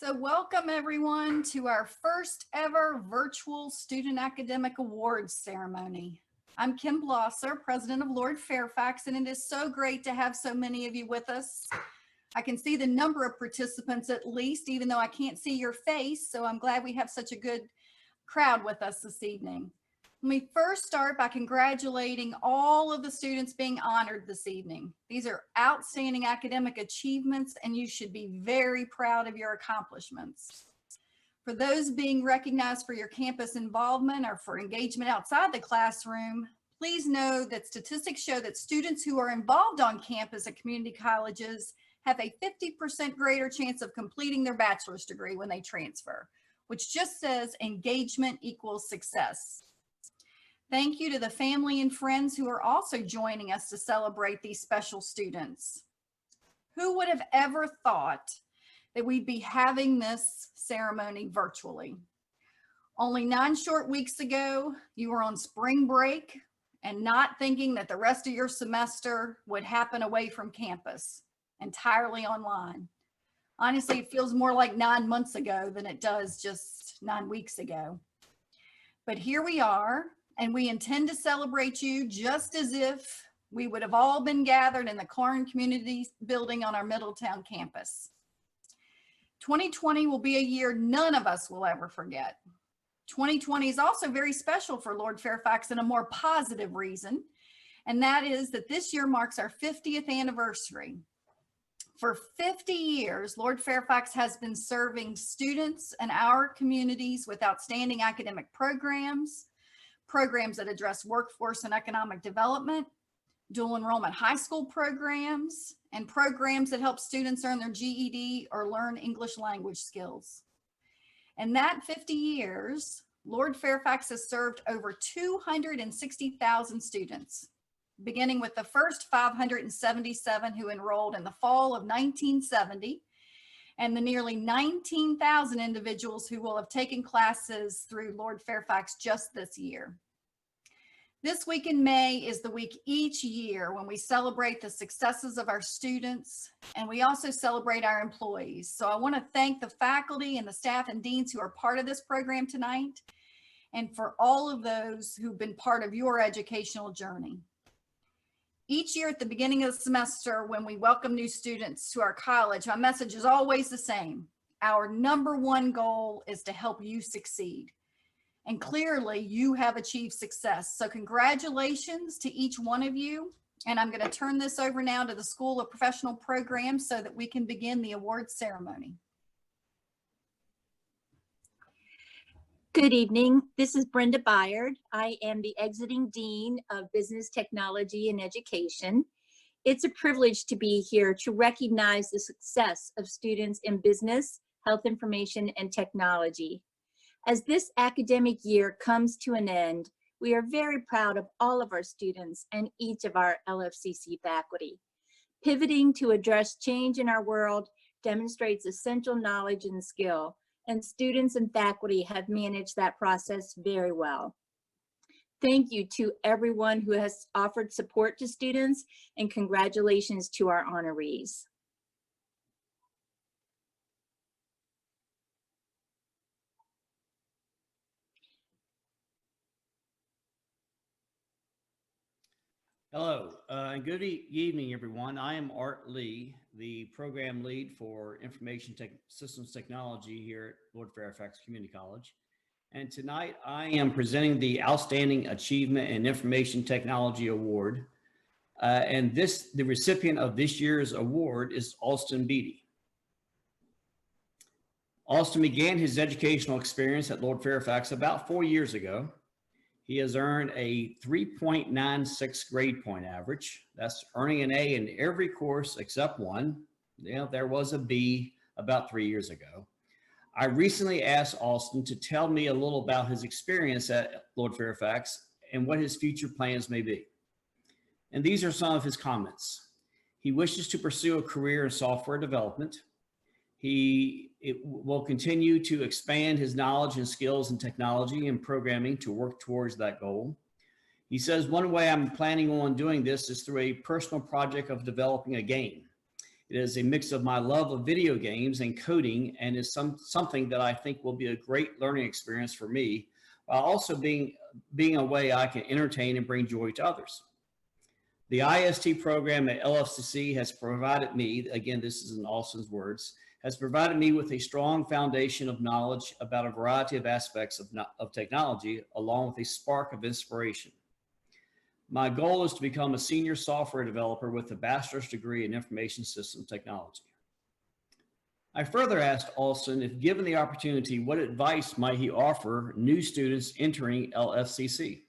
So welcome everyone to our first ever virtual Student Academic Awards ceremony. I'm Kim Blosser, President of Lord Fairfax, and it is so great to have so many of you with us. I can see the number of participants at least, even though I can't see your face, so I'm glad we have such a good crowd with us this evening. Let me first start by congratulating all of the students being honored this evening. These are outstanding academic achievements, and you should be very proud of your accomplishments. For those being recognized for your campus involvement or for engagement outside the classroom, please know that statistics show that students who are involved on campus at community colleges have a 50% greater chance of completing their bachelor's degree when they transfer, which just says engagement equals success. Thank you to the family and friends who are also joining us to celebrate these special students. Who would have ever thought that we'd be having this ceremony virtually? Only 9 short weeks ago, you were on spring break and not thinking that the rest of your semester would happen away from campus, entirely online. Honestly, it feels more like 9 months ago than it does just 9 weeks ago. But here we are, and we intend to celebrate you just as if we would have all been gathered in the Corn Community Building on our Middletown campus. 2020 will be a year none of us will ever forget. 2020 is also very special for Lord Fairfax in a more positive reason, and that is that this year marks our 50th anniversary. For 50 years, Lord Fairfax has been serving students and our communities with outstanding academic programs that address workforce and economic development, dual enrollment high school programs, and programs that help students earn their GED or learn English language skills. In that 50 years, Lord Fairfax has served over 260,000 students, beginning with the first 577 who enrolled in the fall of 1970, and the nearly 19,000 individuals who will have taken classes through Lord Fairfax just this year. This week in May is the week each year when we celebrate the successes of our students, and we also celebrate our employees. So I want to thank the faculty and the staff and deans who are part of this program tonight, and for all of those who've been part of your educational journey. Each year at the beginning of the semester, when we welcome new students to our college, my message is always the same. Our #1 goal is to help you succeed. And clearly you have achieved success. So congratulations to each one of you. And I'm going to turn this over now to the School of Professional Programs so that we can begin the awards ceremony. Good evening. This is Brenda Byard. I am the exiting Dean of Business Technology and Education. It's a privilege to be here to recognize the success of students in business, health information, and technology. As this academic year comes to an end, we are very proud of all of our students and each of our LFCC faculty. Pivoting to address change in our world demonstrates essential knowledge and skill, and students and faculty have managed that process very well. Thank you to everyone who has offered support to students, and congratulations to our honorees. Hello, and good evening, everyone. I am Art Lee, the program lead for Information Systems Technology here at Lord Fairfax Community College. And tonight I am presenting the Outstanding Achievement in Information Technology Award. The recipient of this year's award is Alston Beatty. Alston began his educational experience at Lord Fairfax about 4 years ago. He has earned a 3.96 grade point average. That's earning an A in every course except one. There was a B about 3 years ago. I recently asked Alston to tell me a little about his experience at Lord Fairfax and what his future plans may be. And these are some of his comments. He wishes to pursue a career in software development. He will continue to expand his knowledge and skills in technology and programming to work towards that goal. He says, one way I'm planning on doing this is through a personal project of developing a game. It is a mix of my love of video games and coding, and is something that I think will be a great learning experience for me, while also being a way I can entertain and bring joy to others. The IST program at LFCC has provided me, again, this is in Austin's words, has provided me with a strong foundation of knowledge about a variety of aspects of technology, along with a spark of inspiration. My goal is to become a senior software developer with a bachelor's degree in information system technology. I further asked Austin if given the opportunity, what advice might he offer new students entering LFCC?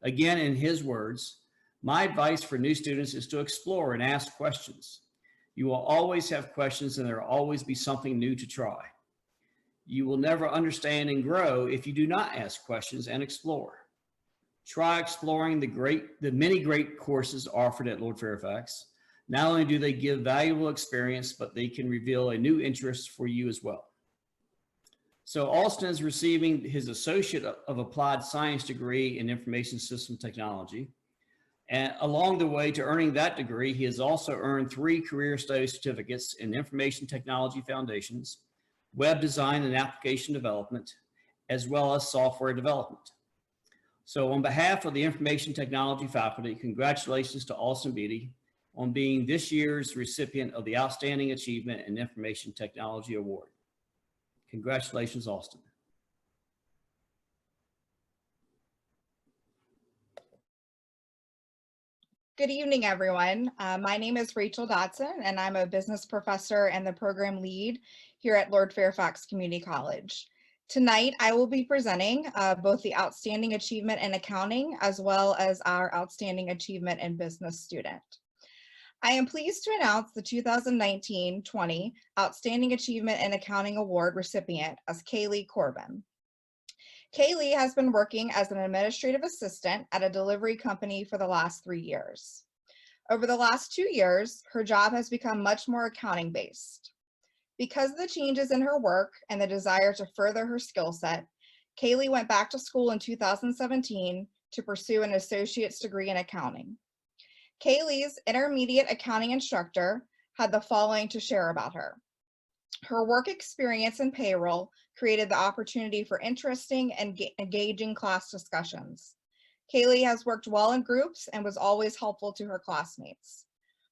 Again, in his words, my advice for new students is to explore and ask questions. You will always have questions, and there will always be something new to try. You will never understand and grow if you do not ask questions and explore. Try exploring the many great courses offered at Lord Fairfax. Not only do they give valuable experience, but they can reveal a new interest for you as well. So Austin is receiving his Associate of Applied Science degree in Information System Technology. And along the way to earning that degree, he has also earned 3 career study certificates in Information Technology Foundations, Web Design and Application Development, as well as Software Development. So on behalf of the Information Technology faculty, congratulations to Austin Beatty on being this year's recipient of the Outstanding Achievement in Information Technology Award. Congratulations, Austin. Good evening, everyone. My name is Rachel Dotson, and I'm a business professor and the program lead here at Lord Fairfax Community College. Tonight, I will be presenting both the Outstanding Achievement in Accounting as well as our Outstanding Achievement in Business student. I am pleased to announce the 2019-20 Outstanding Achievement in Accounting Award recipient as Kaylee Corbin. Kaylee has been working as an administrative assistant at a delivery company for the last 3 years. Over the last 2 years, her job has become much more accounting based. Because of the changes in her work and the desire to further her skill set, Kaylee went back to school in 2017 to pursue an associate's degree in accounting. Kaylee's intermediate accounting instructor had the following to share about her. Her work experience in payroll created the opportunity for interesting and engaging class discussions. Kaylee has worked well in groups and was always helpful to her classmates.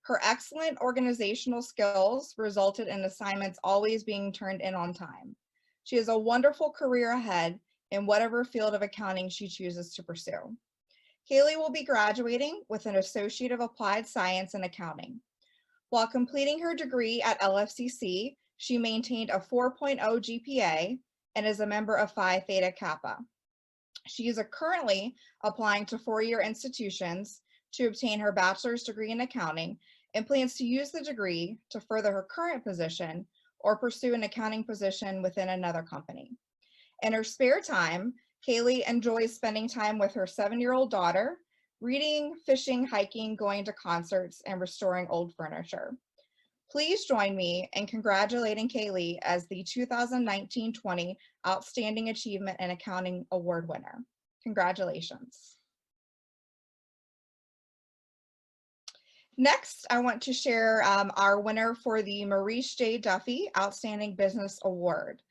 Her excellent organizational skills resulted in assignments always being turned in on time. She has a wonderful career ahead in whatever field of accounting she chooses to pursue. Kaylee will be graduating with an Associate of Applied Science in Accounting. While completing her degree at LFCC, she maintained a 4.0 GPA and is a member of Phi Theta Kappa. She is currently applying to 4-year institutions to obtain her bachelor's degree in accounting and plans to use the degree to further her current position or pursue an accounting position within another company. In her spare time, Kaylee enjoys spending time with her 7-year-old daughter, reading, fishing, hiking, going to concerts, and restoring old furniture. Please join me in congratulating Kaylee as the 2019-20 Outstanding Achievement in Accounting Award winner. Congratulations. Next, I want to share our winner for the Maurice J. Duffy Outstanding Business Award.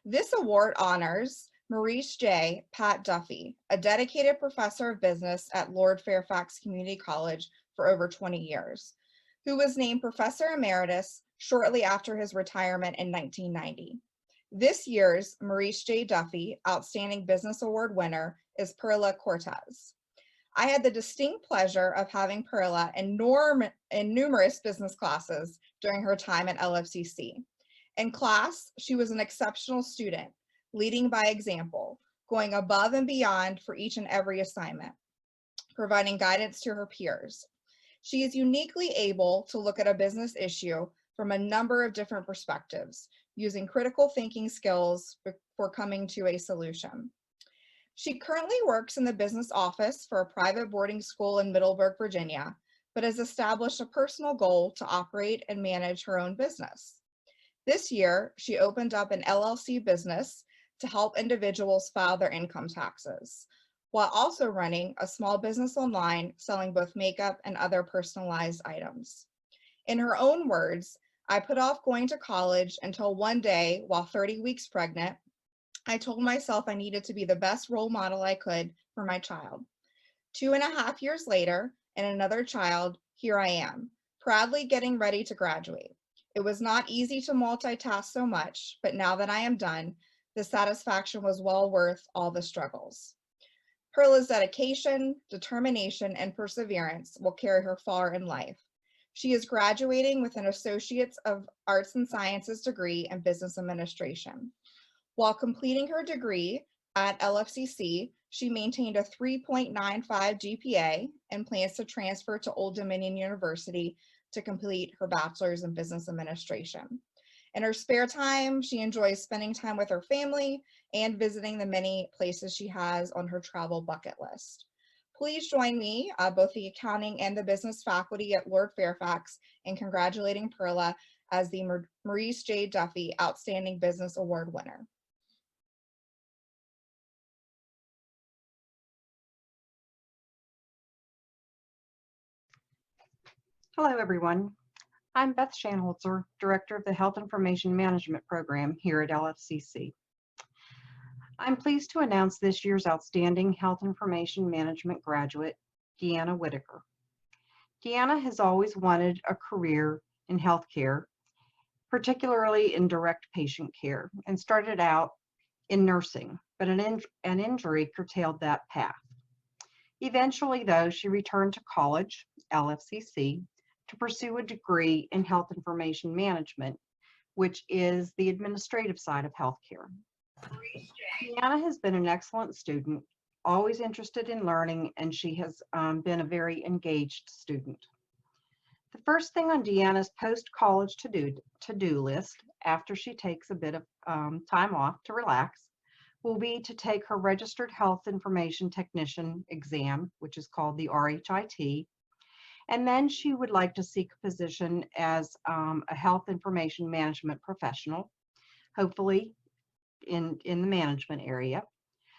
This award honors Maurice J. Pat Duffy, a dedicated professor of business at Lord Fairfax Community College for over 20 years, who was named Professor Emeritus shortly after his retirement in 1990. This year's Maurice J. Duffy Outstanding Business Award winner is Perla Cortes. I had the distinct pleasure of having Perla in numerous business classes during her time at LFCC. In class, she was an exceptional student, leading by example, going above and beyond for each and every assignment, providing guidance to her peers. She is uniquely able to look at a business issue from a number of different perspectives, using critical thinking skills before coming to a solution. She currently works in the business office for a private boarding school in Middleburg, Virginia, but has established a personal goal to operate and manage her own business. This year, she opened up an LLC business to help individuals file their income taxes, while also running a small business online selling both makeup and other personalized items. In her own words, I put off going to college until one day, while 30 weeks pregnant, I told myself I needed to be the best role model I could for my child. 2.5 years later, and another child, here I am, proudly getting ready to graduate. It was not easy to multitask so much, but now that I am done, the satisfaction was well worth all the struggles. Perla's dedication, determination, and perseverance will carry her far in life. She is graduating with an Associate's of Arts and Sciences degree in Business Administration. While completing her degree at LFCC, she maintained a 3.95 GPA and plans to transfer to Old Dominion University to complete her bachelor's in business administration. In her spare time, she enjoys spending time with her family and visiting the many places she has on her travel bucket list. Please join me, both the accounting and the business faculty at Lord Fairfax, in congratulating Perla as the Maurice J. Duffy Outstanding Business Award winner. Hello, everyone. I'm Beth Shanholzer, Director of the Health Information Management Program here at LFCC. I'm pleased to announce this year's Outstanding Health Information Management graduate, Deanna Whitacre. Deanna has always wanted a career in healthcare, particularly in direct patient care, and started out in nursing, but an injury curtailed that path. Eventually, though, she returned to college, LFCC, to pursue a degree in health information management, which is the administrative side of healthcare. Deanna has been an excellent student, always interested in learning, and she has been a very engaged student. The first thing on Deanna's post-college to-do list, after she takes a bit of time off to relax, will be to take her Registered Health Information Technician exam, which is called the RHIT, and then she would like to seek a position as a health information management professional, hopefully in the management area.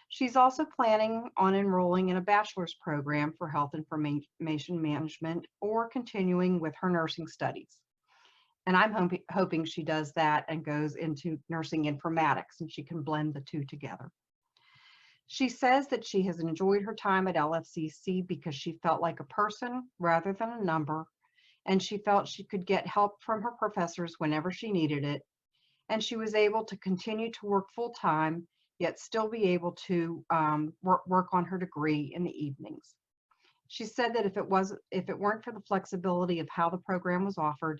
She's also planning on enrolling in a bachelor's program for health information management or continuing with her nursing studies. And I'm hoping she does that and goes into nursing informatics and she can blend the two together. She says that she has enjoyed her time at LFCC because she felt like a person rather than a number, and she felt she could get help from her professors whenever she needed it, and she was able to continue to work full-time, yet still be able to work on her degree in the evenings. She said that if it weren't for the flexibility of how the program was offered,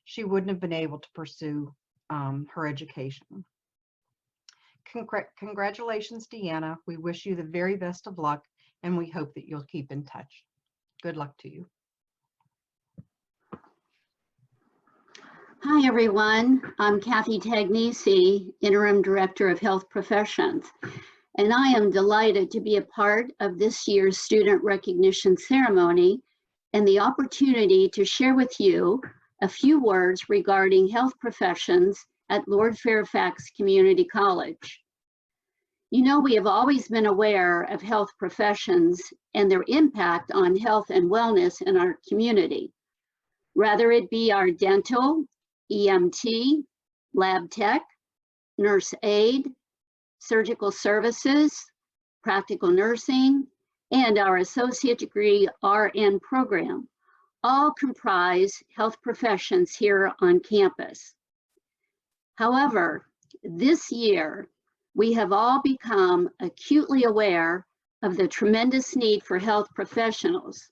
she wouldn't have been able to pursue her education. Congratulations, Deanna. We wish you the very best of luck, and we hope that you'll keep in touch. Good luck to you. Hi, everyone. I'm Kathy Tagnesi, Interim Director of Health Professions, and I am delighted to be a part of this year's Student Recognition Ceremony and the opportunity to share with you a few words regarding health professions at Lord Fairfax Community College. You know, we have always been aware of health professions and their impact on health and wellness in our community, whether it be our dental, EMT, lab tech, nurse aide, surgical services, practical nursing, and our associate degree RN program, all comprise health professions here on campus. However, this year, we have all become acutely aware of the tremendous need for health professionals.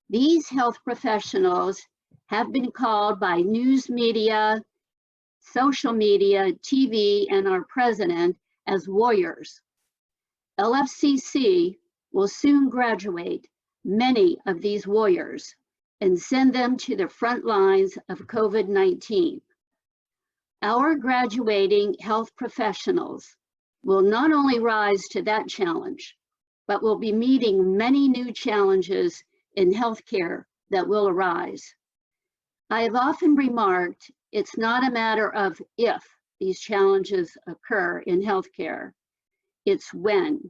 These health professionals have been called by news media, social media, TV, and our president as warriors. LFCC will soon graduate many of these warriors and send them to the front lines of COVID-19. Our graduating health professionals will not only rise to that challenge, but will be meeting many new challenges in healthcare that will arise. I have often remarked it's not a matter of if these challenges occur in healthcare, it's when.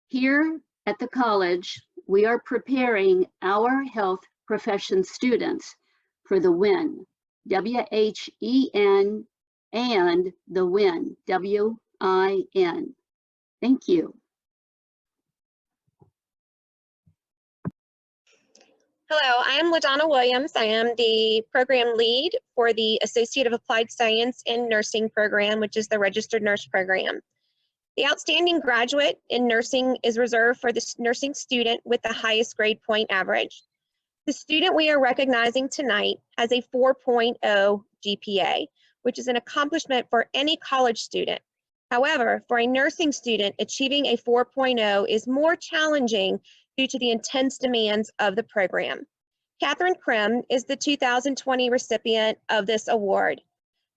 Here at the college, we are preparing our health profession students for the win. W-H-E-N and the win. W-I-N. Thank you. Hello, I am LaDonna Williams. I am the program lead for the Associate of Applied Science in Nursing program, which is the Registered Nurse program. The outstanding graduate in nursing is reserved for the nursing student with the highest grade point average. The student we are recognizing tonight has a 4.0 GPA, which is an accomplishment for any college student. However, for a nursing student, achieving a 4.0 is more challenging due to the intense demands of the program. Catherine Krim is the 2020 recipient of this award.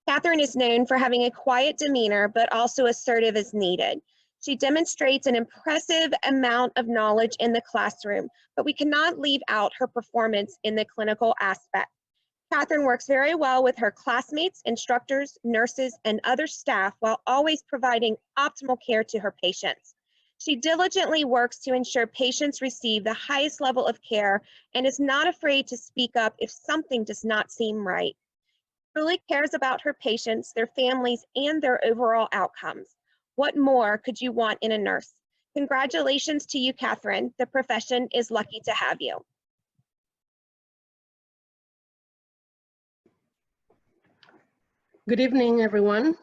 Catherine is known for having a quiet demeanor, but also assertive as needed. She demonstrates an impressive amount of knowledge in the classroom, but we cannot leave out her performance in the clinical aspect. Catherine works very well with her classmates, instructors, nurses, and other staff while always providing optimal care to her patients. She diligently works to ensure patients receive the highest level of care and is not afraid to speak up if something does not seem right. She truly cares about her patients, their families, and their overall outcomes. What more could you want in a nurse? Congratulations to you, Catherine. The profession is lucky to have you. Good evening, everyone.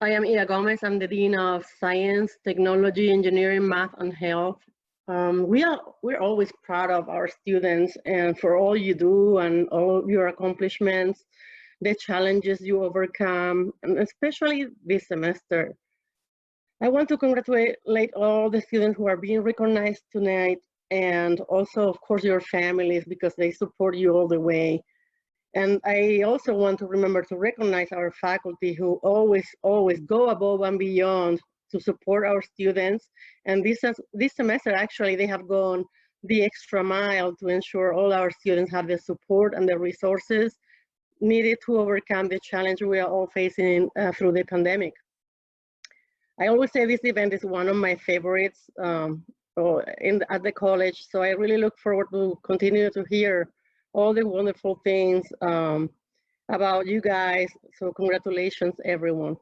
I am Ida Gomez. I'm the Dean of Science, Technology, Engineering, Math, and Health. We're always proud of our students and for all you do and all of your accomplishments, the challenges you overcome, and especially this semester. I want to congratulate all the students who are being recognized tonight, and also, of course, your families, because they support you all the way. And I also want to remember to recognize our faculty who always go above and beyond to support our students. And this semester, actually, they have gone the extra mile to ensure all our students have the support and the resources needed to overcome the challenge we are all facing through the pandemic. I always say this event is one of my favorites at the college. So I really look forward to continue to hear all the wonderful things about you guys. So congratulations, everyone.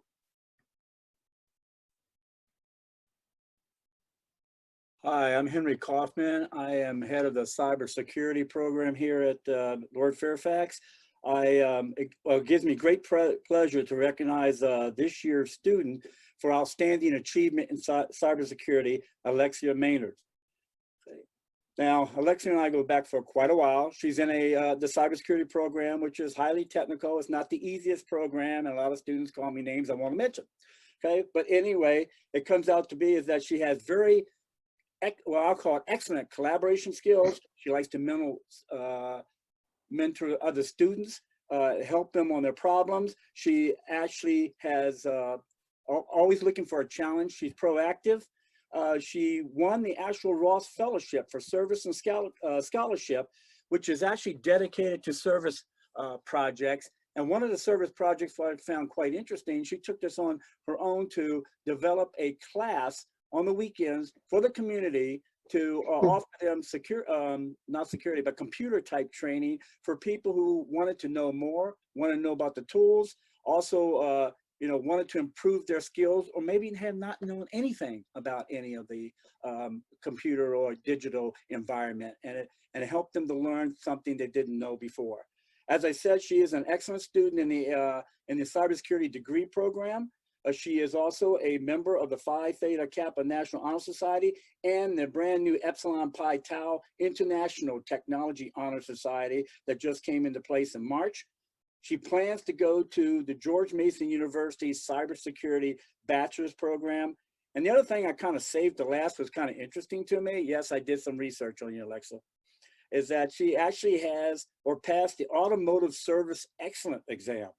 Hi, I'm Henry Kaufman. I am head of the cybersecurity program here at Lord Fairfax. It gives me great pleasure to recognize this year's student for outstanding achievement in cybersecurity, Alexia Maynard. Now, Alexia and I go back for quite a while. She's in the cybersecurity program, which is highly technical. It's not the easiest program, and a lot of students call me names I won't mention. Okay, but anyway, it comes out to be is that she has very, well, I'll call it excellent collaboration skills. She likes to mentor other students, help them on their problems. She actually has always looking for a challenge. She's proactive. She won the actual Ross Fellowship for Service and Scholarship, which is actually dedicated to service projects. And one of the service projects I found quite interesting, she took this on her own to develop a class on the weekends for the community to offer them computer type training for people who wanted to know more, want to know about the tools, also wanted to improve their skills, or maybe have not known anything about any of the computer or digital environment, and it helped them to learn something they didn't know before. As I said, she is an excellent student in the cybersecurity degree program. She is also a member of the Phi Theta Kappa National Honor Society and the brand new Epsilon Pi Tau International Technology Honor Society that just came into place in March. She plans to go to the George Mason University Cybersecurity Bachelor's Program. And the other thing I kind of saved the last was kind of interesting to me. Yes, I did some research on you, Alexa. Is that she actually has or passed the Automotive Service Excellent exam.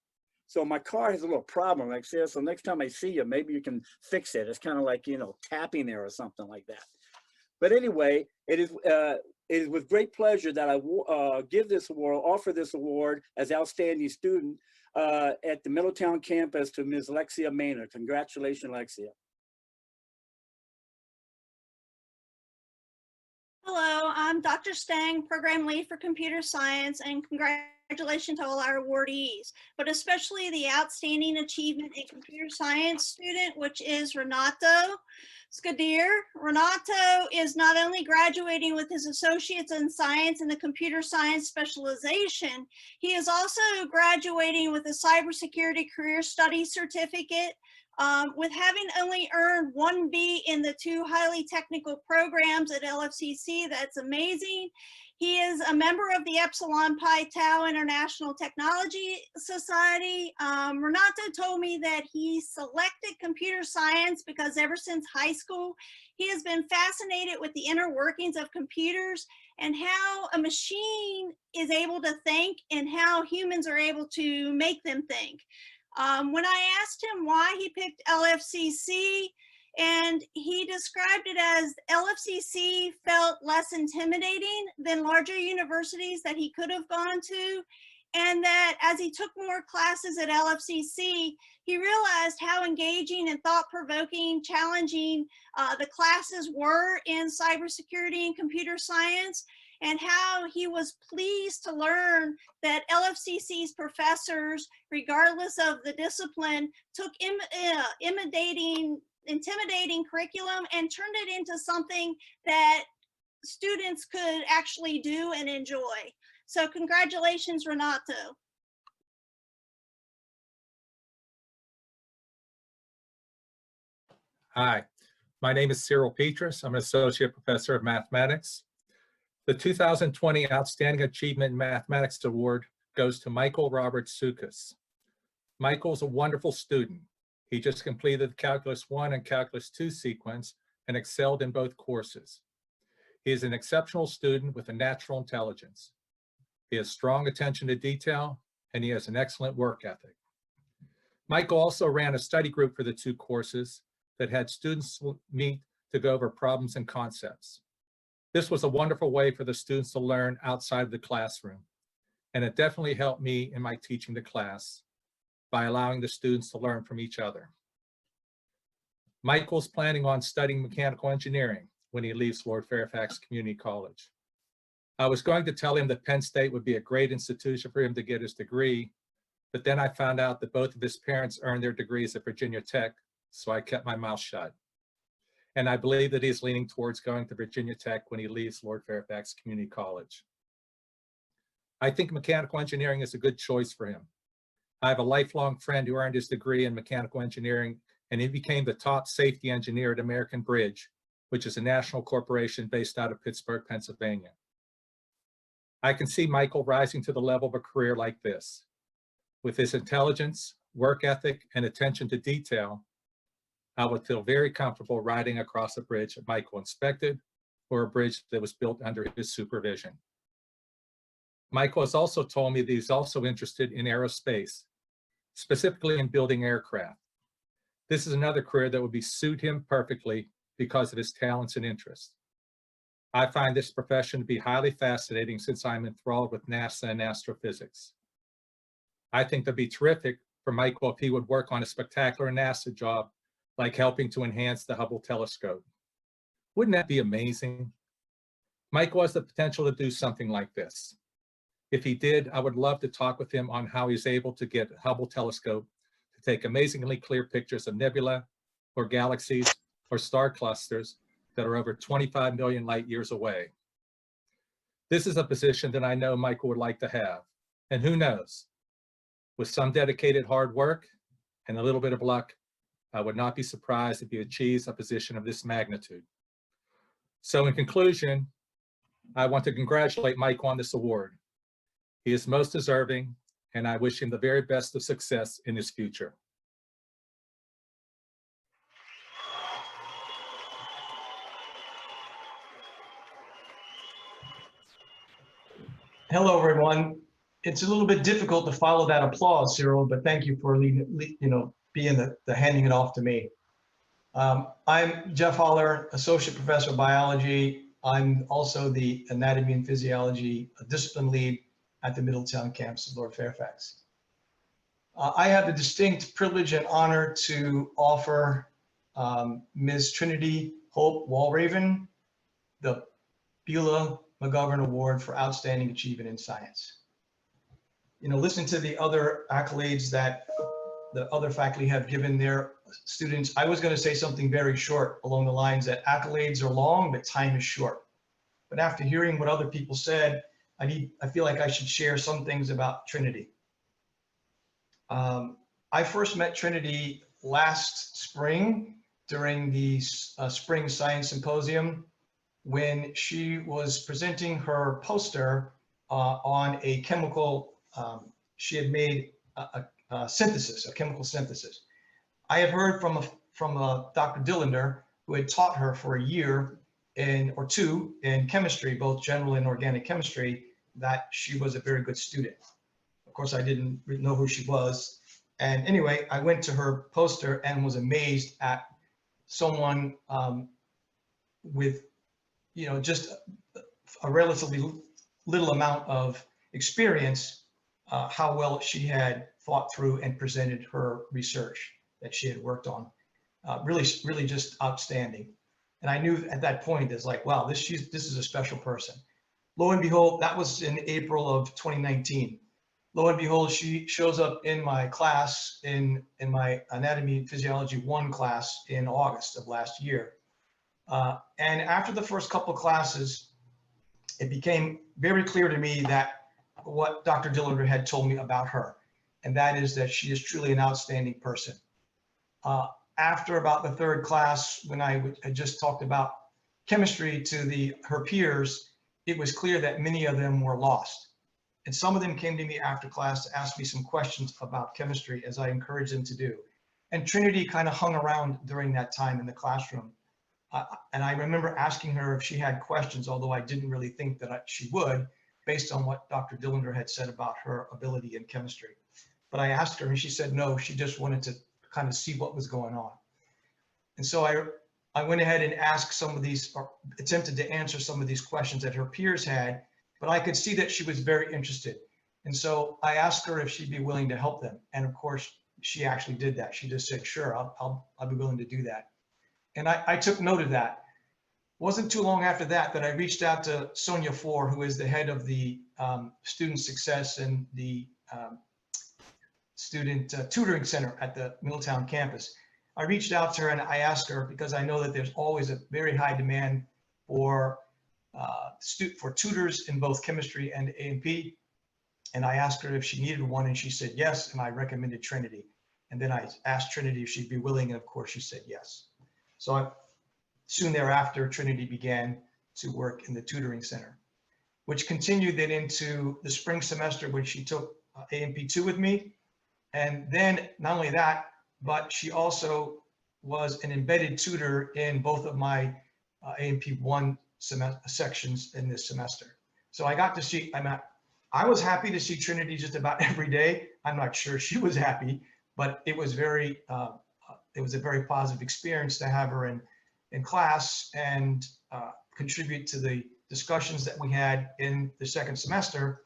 So my car has a little problem, Alexia. So next time I see you, maybe you can fix it. It's kind of like, tapping there or something like that. But anyway, it is with great pleasure that I offer this award as outstanding student at the Middletown campus to Ms. Alexia Maynard. Congratulations, Alexia. Hello, I'm Dr. Stang, Program Lead for Computer Science, and congratulations to all our awardees, but especially the Outstanding Achievement in Computer Science student, which is Renato Skadir. Renato is not only graduating with his Associates in Science in the Computer Science specialization, he is also graduating with a Cybersecurity Career Studies certificate. With having only earned 1B in the 2 highly technical programs at LFCC, that's amazing. He is a member of the Epsilon Pi Tau International Technology Society. Renato told me that he selected computer science because ever since high school, he has been fascinated with the inner workings of computers and how a machine is able to think and how humans are able to make them think. When I asked him why he picked LFCC, and he described it as LFCC felt less intimidating than larger universities that he could have gone to, and that as he took more classes at LFCC, he realized how engaging and thought-provoking, challenging the classes were in cybersecurity and computer science, and how he was pleased to learn that LFCC's professors, regardless of the discipline, took intimidating curriculum and turned it into something that students could actually do and enjoy. So congratulations, Renato. Hi, my name is Cyril Petrus. I'm an associate professor of mathematics. The 2020 Outstanding Achievement in Mathematics Award goes to Michael Robert Sukas. Michael's a wonderful student. He just completed the Calculus 1 and Calculus 2 sequence and excelled in both courses. He is an exceptional student with a natural intelligence. He has strong attention to detail, and he has an excellent work ethic. Michael also ran a study group for the 2 courses that had students meet to go over problems and concepts. This was a wonderful way for the students to learn outside of the classroom, and it definitely helped me in my teaching the class by allowing the students to learn from each other. Michael's planning on studying mechanical engineering when he leaves Lord Fairfax Community College. I was going to tell him that Penn State would be a great institution for him to get his degree, but then I found out that both of his parents earned their degrees at Virginia Tech, so I kept my mouth shut. And I believe that he's leaning towards going to Virginia Tech when he leaves Lord Fairfax Community College. I think mechanical engineering is a good choice for him. I have a lifelong friend who earned his degree in mechanical engineering, and he became the top safety engineer at American Bridge, which is a national corporation based out of Pittsburgh, Pennsylvania. I can see Michael rising to the level of a career like this. With his intelligence, work ethic, and attention to detail, I would feel very comfortable riding across a bridge that Michael inspected or a bridge that was built under his supervision. Michael has also told me that he's also interested in aerospace, specifically in building aircraft. This is another career that would suit him perfectly because of his talents and interests. I find this profession to be highly fascinating since I'm enthralled with NASA and astrophysics. I think that'd be terrific for Michael if he would work on a spectacular NASA job like helping to enhance the Hubble telescope. Wouldn't that be amazing? Michael has the potential to do something like this. If he did, I would love to talk with him on how he's able to get a Hubble telescope to take amazingly clear pictures of nebula or galaxies or star clusters that are over 25 million light years away. This is a position that I know Michael would like to have. And who knows, with some dedicated hard work and a little bit of luck, I would not be surprised if he achieves a position of this magnitude. So in conclusion, I want to congratulate Michael on this award. He is most deserving, and I wish him the very best of success in his future. Hello, everyone. It's a little bit difficult to follow that applause, Cyril, but thank you for being the handing it off to me. I'm Jeff Holler, Associate Professor of Biology. I'm also the Anatomy and Physiology Discipline Lead at the Middletown campus of Lord Fairfax. I have the distinct privilege and honor to offer Ms. Trinity Walraven the Beulah McGovern Award for Outstanding Achievement in Science. listen to the other accolades that the other faculty have given their students. I was going to say something very short along the lines that accolades are long, but time is short. But after hearing what other people said, I feel like I should share some things about Trinity. I first met Trinity last spring during the Spring Science Symposium when she was presenting her poster on a chemical, she had made a synthesis, a chemical synthesis. I had heard from Dr. Dillander, who had taught her for a year or two in chemistry, both general and organic chemistry, that she was a very good student. Of course, I didn't know who she was. And anyway, I went to her poster and was amazed at someone with, just a relatively little amount of experience, how well she had thought through and presented her research that she had worked on. Really just outstanding. And I knew at that point, it's like, wow, this is a special person. Lo and behold, that was in April of 2019. Lo and behold, she shows up in my class, in my Anatomy and Physiology 1 class in August of last year. And after the first couple of classes, it became very clear to me that what Dr. Dillander had told me about her, and that is that she is truly an outstanding person. After about the third class, when I had just talked about chemistry to her peers, it was clear that many of them were lost. And some of them came to me after class to ask me some questions about chemistry, as I encouraged them to do. And Trinity kind of hung around during that time in the classroom. And I remember asking her if she had questions, although I didn't really think that she would, based on what Dr. Dillander had said about her ability in chemistry. But I asked her and she said no, she just wanted to kind of see what was going on. And so I went ahead and asked some of these, or attempted to answer some of these questions that her peers had, but I could see that she was very interested. And so I asked her if she'd be willing to help them. And of course, she actually did that. She just said, sure, I'll be willing to do that. And I took note of that. Wasn't too long after that I reached out to Sonia Four, who is the head of the student success and the student tutoring center at the Middletown campus. I reached out to her and I asked her, because I know that there's always a very high demand for tutors in both chemistry and A&P. And I asked her if she needed one and she said yes, and I recommended Trinity. And then I asked Trinity if she'd be willing, and of course she said yes. So soon thereafter, Trinity began to work in the tutoring center, which continued then into the spring semester when she took A&P 2 with me. And then not only that, but she also was an embedded tutor in both of my A&P 1 sections in this semester. So I got to see, I was happy to see Trinity just about every day. I'm not sure she was happy, but it was it was a very positive experience to have her in class and contribute to the discussions that we had in the second semester,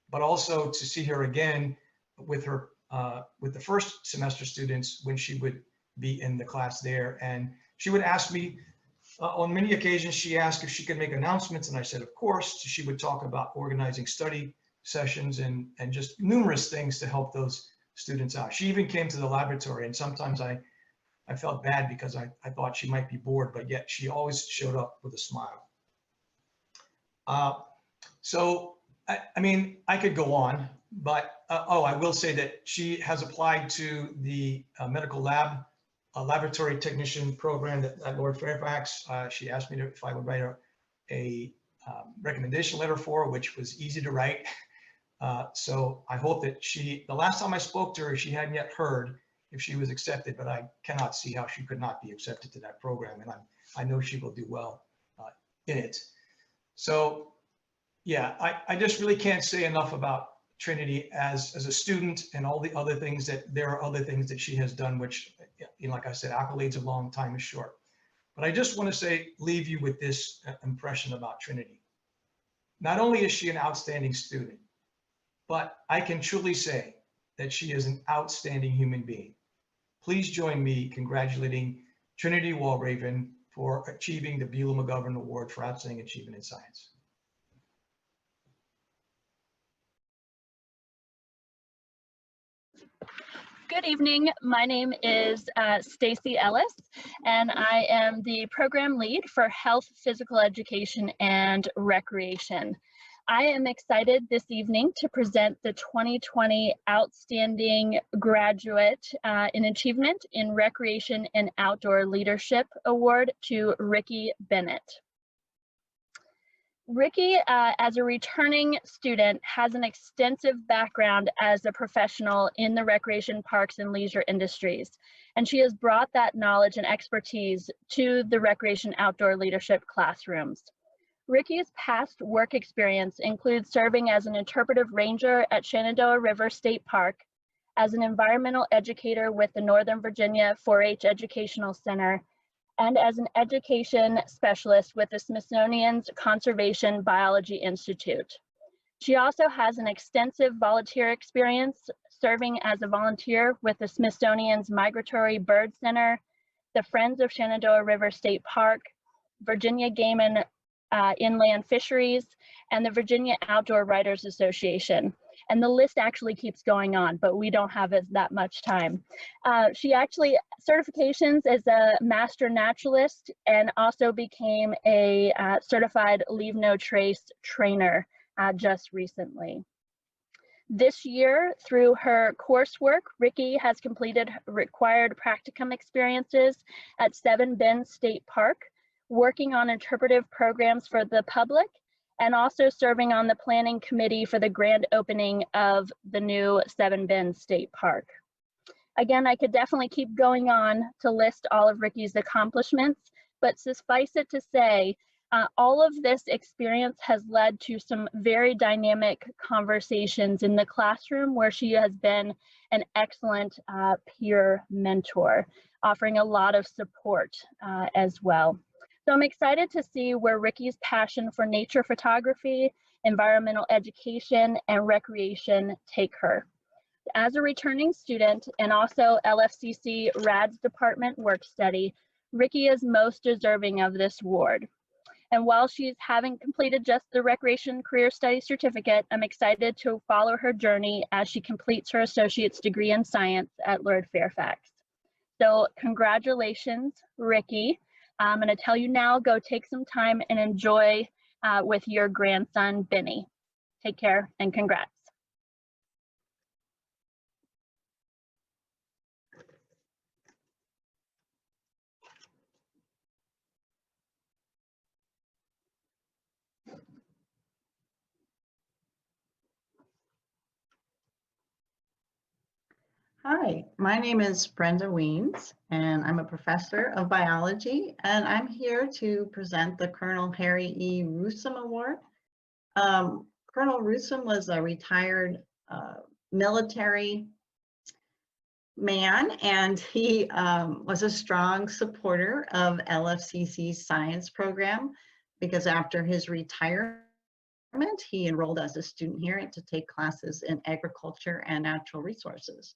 but also to see her again with the first semester students when she would be in the class there. And she would ask me, on many occasions, she asked if she could make announcements, and I said, of course. She would talk about organizing study sessions and just numerous things to help those students out. She even came to the laboratory, and sometimes I felt bad because I thought she might be bored, but yet she always showed up with a smile. So, I mean, I could go on, but I will say that she has applied to the medical laboratory technician program at Lord Fairfax. She asked me if I would write a recommendation letter for her, which was easy to write. So I hope that the last time I spoke to her, she hadn't yet heard if she was accepted, but I cannot see how she could not be accepted to that program. And I know she will do well in it. So yeah, I just really can't say enough about Trinity as a student and all the other things there are other things that she has done, which, like I said, accolades a long time is short. But I just want to leave you with this impression about Trinity. Not only is she an outstanding student, but I can truly say that she is an outstanding human being. Please join me congratulating Trinity Walraven for achieving the Beulah McGovern Award for Outstanding Achievement in Science. Good evening. My name is Stacy Ellis, and I am the program lead for Health, Physical Education, and Recreation. I am excited this evening to present the 2020 Outstanding Graduate in Achievement in Recreation and Outdoor Leadership Award to Ricki Bennett. Ricki, as a returning student, has an extensive background as a professional in the recreation, parks, and leisure industries, and she has brought that knowledge and expertise to the recreation outdoor leadership classrooms. Ricki's past work experience includes serving as an interpretive ranger at Shenandoah River State Park, as an environmental educator with the Northern Virginia 4-H Educational Center, and as an education specialist with the Smithsonian's Conservation Biology Institute. She also has an extensive volunteer experience serving as a volunteer with the Smithsonian's Migratory Bird Center, the Friends of Shenandoah River State Park, Virginia Game and Inland Fisheries, and the Virginia Outdoor Writers Association. And the list actually keeps going on, but we don't have that much time. She actually certifications as a master naturalist and also became a certified Leave No Trace trainer just recently. This year, through her coursework, Ricki has completed required practicum experiences at Seven Bend State Park, working on interpretive programs for the public, and also serving on the planning committee for the grand opening of the new Seven Bend State Park. Again, I could definitely keep going on to list all of Ricki's accomplishments, but suffice it to say, all of this experience has led to some very dynamic conversations in the classroom where she has been an excellent peer mentor, offering a lot of support as well. So I'm excited to see where Ricki's passion for nature photography, environmental education, and recreation take her. As a returning student and also LFCC RADS Department work study, Ricki is most deserving of this award. And while she's having completed just the Recreation Career Studies certificate, I'm excited to follow her journey as she completes her associate's degree in science at Lord Fairfax. So congratulations, Ricki. I'm going to tell you now, go take some time and enjoy with your grandson, Benny. Take care and congrats. Hi, my name is Brenda Weens, and I'm a professor of biology, and I'm here to present the Colonel Harry E. Roosum Award. Colonel Roosum was a retired military man, and he was a strong supporter of LFCC's science program, because after his retirement, he enrolled as a student here to take classes in agriculture and natural resources.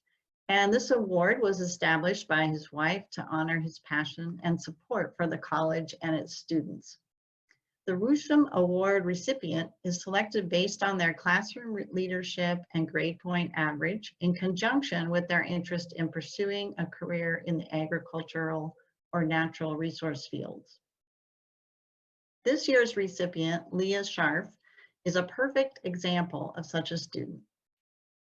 And this award was established by his wife to honor his passion and support for the college and its students. The Roosum Award recipient is selected based on their classroom leadership and grade point average in conjunction with their interest in pursuing a career in the agricultural or natural resource fields. This year's recipient, Leah Scharf, is a perfect example of such a student.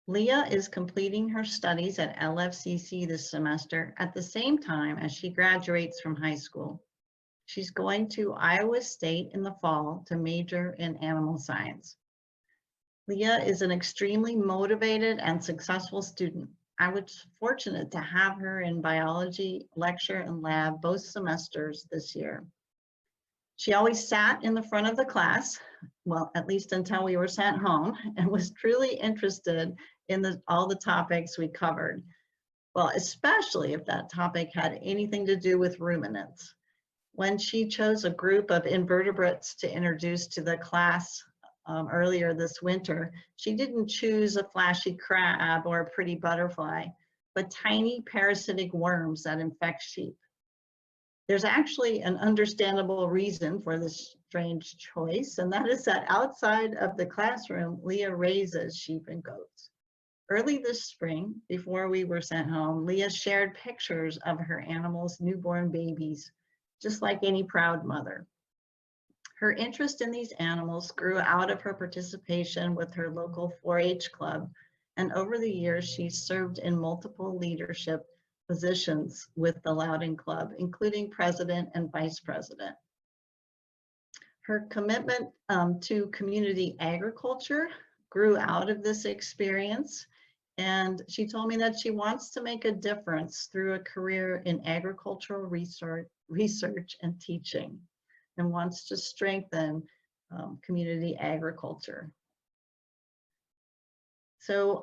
Leah is completing her studies at LFCC this semester at the same time as she graduates from high school. She's going to Iowa State in the fall to major in animal science. Leah is an extremely motivated and successful student. I was fortunate to have her in biology lecture and lab both semesters this year. She always sat in the front of the class, well, at least until we were sent home, and was truly interested in all the topics we covered. Well, especially if that topic had anything to do with ruminants. When she chose a group of invertebrates to introduce to the class earlier this winter, she didn't choose a flashy crab or a pretty butterfly, but tiny parasitic worms that infect sheep. There's actually an understandable reason for this strange choice, and that is that outside of the classroom, Leah raises sheep and goats. Early this spring, before we were sent home, Leah shared pictures of her animals' newborn babies, just like any proud mother. Her interest in these animals grew out of her participation with her local 4-H club, and over the years, she's served in multiple leadership positions with the Loudoun Club, including president and vice president. Her commitment to community agriculture grew out of this experience, and she told me that she wants to make a difference through a career in agricultural research and teaching, and wants to strengthen community agriculture. So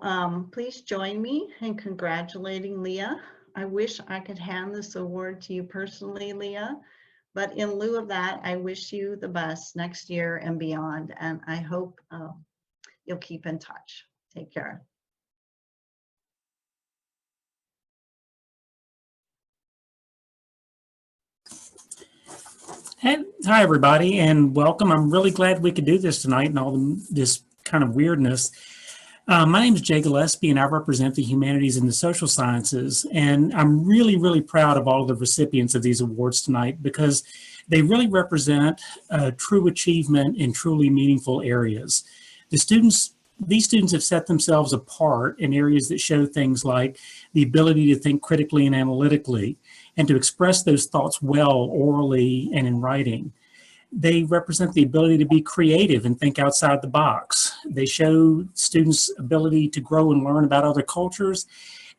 please join me in congratulating Leah. I wish I could hand this award to you personally, Leah, but in lieu of that, I wish you the best next year and beyond, and I hope you'll keep in touch. Take care. Hi, everybody, and welcome. I'm really glad we could do this tonight and all this kind of weirdness. My name is Jay Gillespie, and I represent the humanities and the social sciences. And I'm really, really proud of all of the recipients of these awards tonight because they really represent true achievement in truly meaningful areas. These students have set themselves apart in areas that show things like the ability to think critically and analytically and to express those thoughts well orally and in writing. They represent the ability to be creative and think outside the box. They show students' ability to grow and learn about other cultures.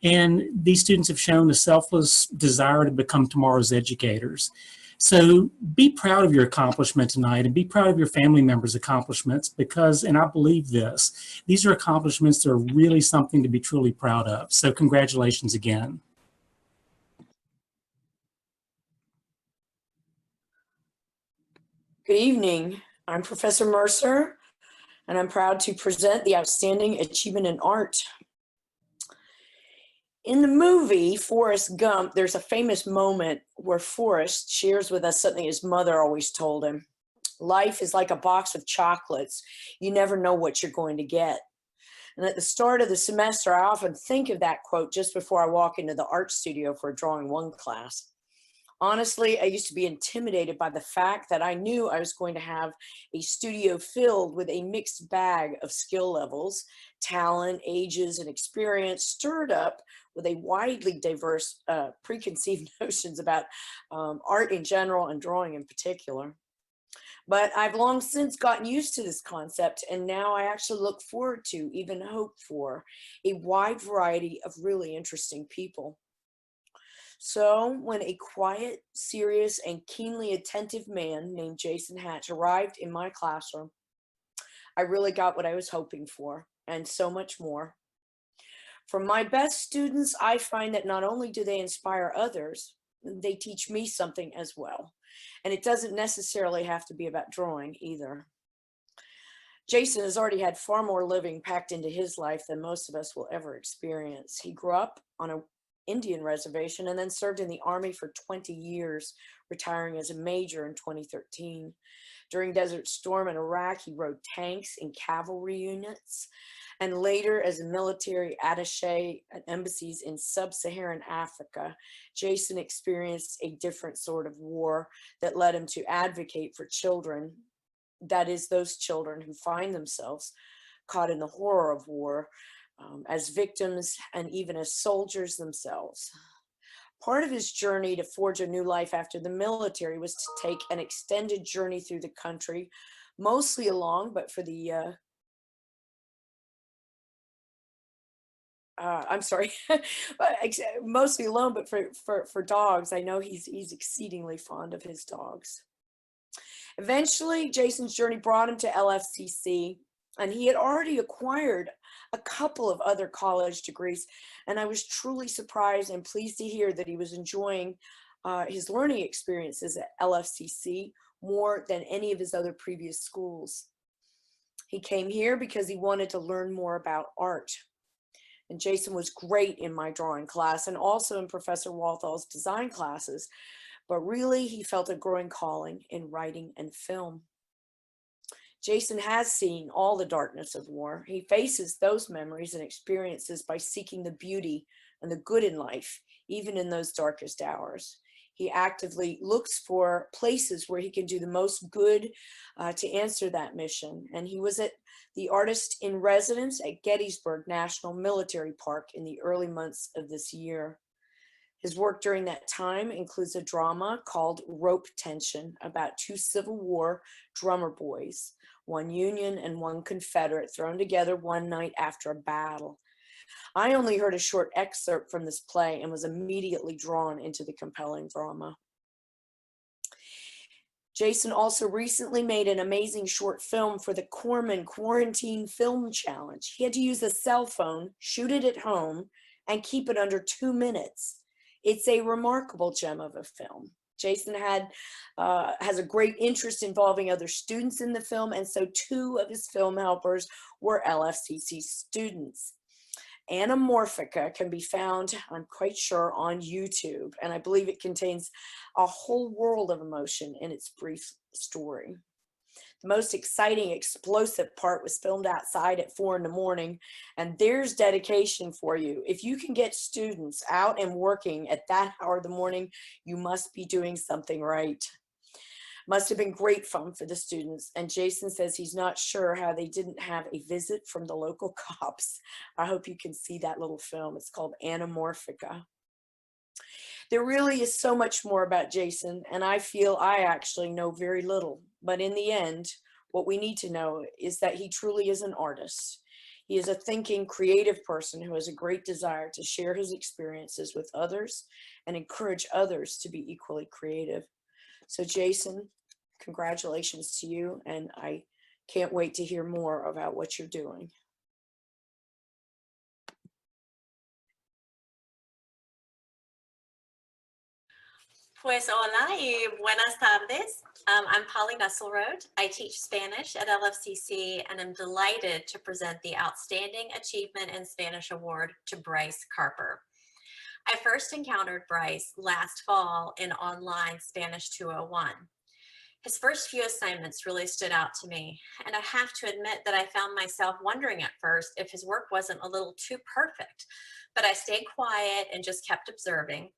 And these students have shown a selfless desire to become tomorrow's educators. So be proud of your accomplishment tonight and be proud of your family members' accomplishments because, and I believe this, these are accomplishments that are really something to be truly proud of. So congratulations again. Good evening. I'm Professor Mercer, and I'm proud to present the Outstanding Achievement in Art. In the movie Forrest Gump, there's a famous moment where Forrest shares with us something his mother always told him. Life is like a box of chocolates. You never know what you're going to get. And at the start of the semester, I often think of that quote just before I walk into the art studio for a Drawing 1 class. Honestly, I used to be intimidated by the fact that I knew I was going to have a studio filled with a mixed bag of skill levels, talent, ages, and experience stirred up with a widely diverse preconceived notions about art in general and drawing in particular. But I've long since gotten used to this concept, and now I actually look forward to, even hope for, a wide variety of really interesting people. So when a quiet, serious, and keenly attentive man named Jason Hatch arrived in my classroom, I really got what I was hoping for, and so much more. From my best students, I find that not only do they inspire others, they teach me something as well. And it doesn't necessarily have to be about drawing either. Jason has already had far more living packed into his life than most of us will ever experience. He grew up on an Indian reservation and then served in the Army for 20 years, retiring as a major in 2013. During Desert Storm in Iraq, he rode tanks in cavalry units, and later as a military attaché at embassies in sub-Saharan Africa, Jason experienced a different sort of war that led him to advocate for children, that is, those children who find themselves caught in the horror of war, as victims and even as soldiers themselves. Part of his journey to forge a new life after the military was to take an extended journey through the country, mostly alone, but for the, mostly alone, but for dogs. I know he's exceedingly fond of his dogs. Eventually, Jason's journey brought him to LFCC, and he had already acquired a couple of other college degrees, and I was truly surprised and pleased to hear that he was enjoying his learning experiences at LFCC more than any of his other previous schools. He came here because he wanted to learn more about art. And Jason was great in my drawing class and also in Professor Walthall's design classes, but really he felt a growing calling in writing and film. Jason has seen all the darkness of war. He faces those memories and experiences by seeking the beauty and the good in life, even in those darkest hours. He actively looks for places where he can do the most good to answer that mission. And he was at the artist in residence at Gettysburg National Military Park in the early months of this year. His work during that time includes a drama called Rope Tension about two Civil War drummer boys, one Union and one Confederate, thrown together one night after a battle. I only heard a short excerpt from this play and was immediately drawn into the compelling drama. Jason also recently made an amazing short film for the Corman Quarantine Film Challenge. He had to use a cell phone, shoot it at home, and keep it under 2 minutes. It's a remarkable gem of a film. Jason has a great interest involving other students in the film, and so 2 of his film helpers were LFCC students. Anamorphica can be found, I'm quite sure, on YouTube, and I believe it contains a whole world of emotion in its brief story. The most exciting, explosive part was filmed outside at 4 in the morning, and there's dedication for you. If you can get students out and working at that hour of the morning, you must be doing something right. Must have been great fun for the students, and Jason says he's not sure how they didn't have a visit from the local cops. I hope you can see that little film. It's called Anamorphica. There really is so much more about Jason, and I feel I actually know very little. But in the end, what we need to know is that he truly is an artist. He is a thinking, creative person who has a great desire to share his experiences with others and encourage others to be equally creative. So Jason, congratulations to you, and I can't wait to hear more about what you're doing. Pues hola y buenas tardes. I'm Polly Nesselrode. I teach Spanish at LFCC, and I'm delighted to present the Outstanding Achievement in Spanish Award to Bryce Carper. I first encountered Bryce last fall in online Spanish 201. His first few assignments really stood out to me, and I have to admit that I found myself wondering at first if his work wasn't a little too perfect, but I stayed quiet and just kept observing.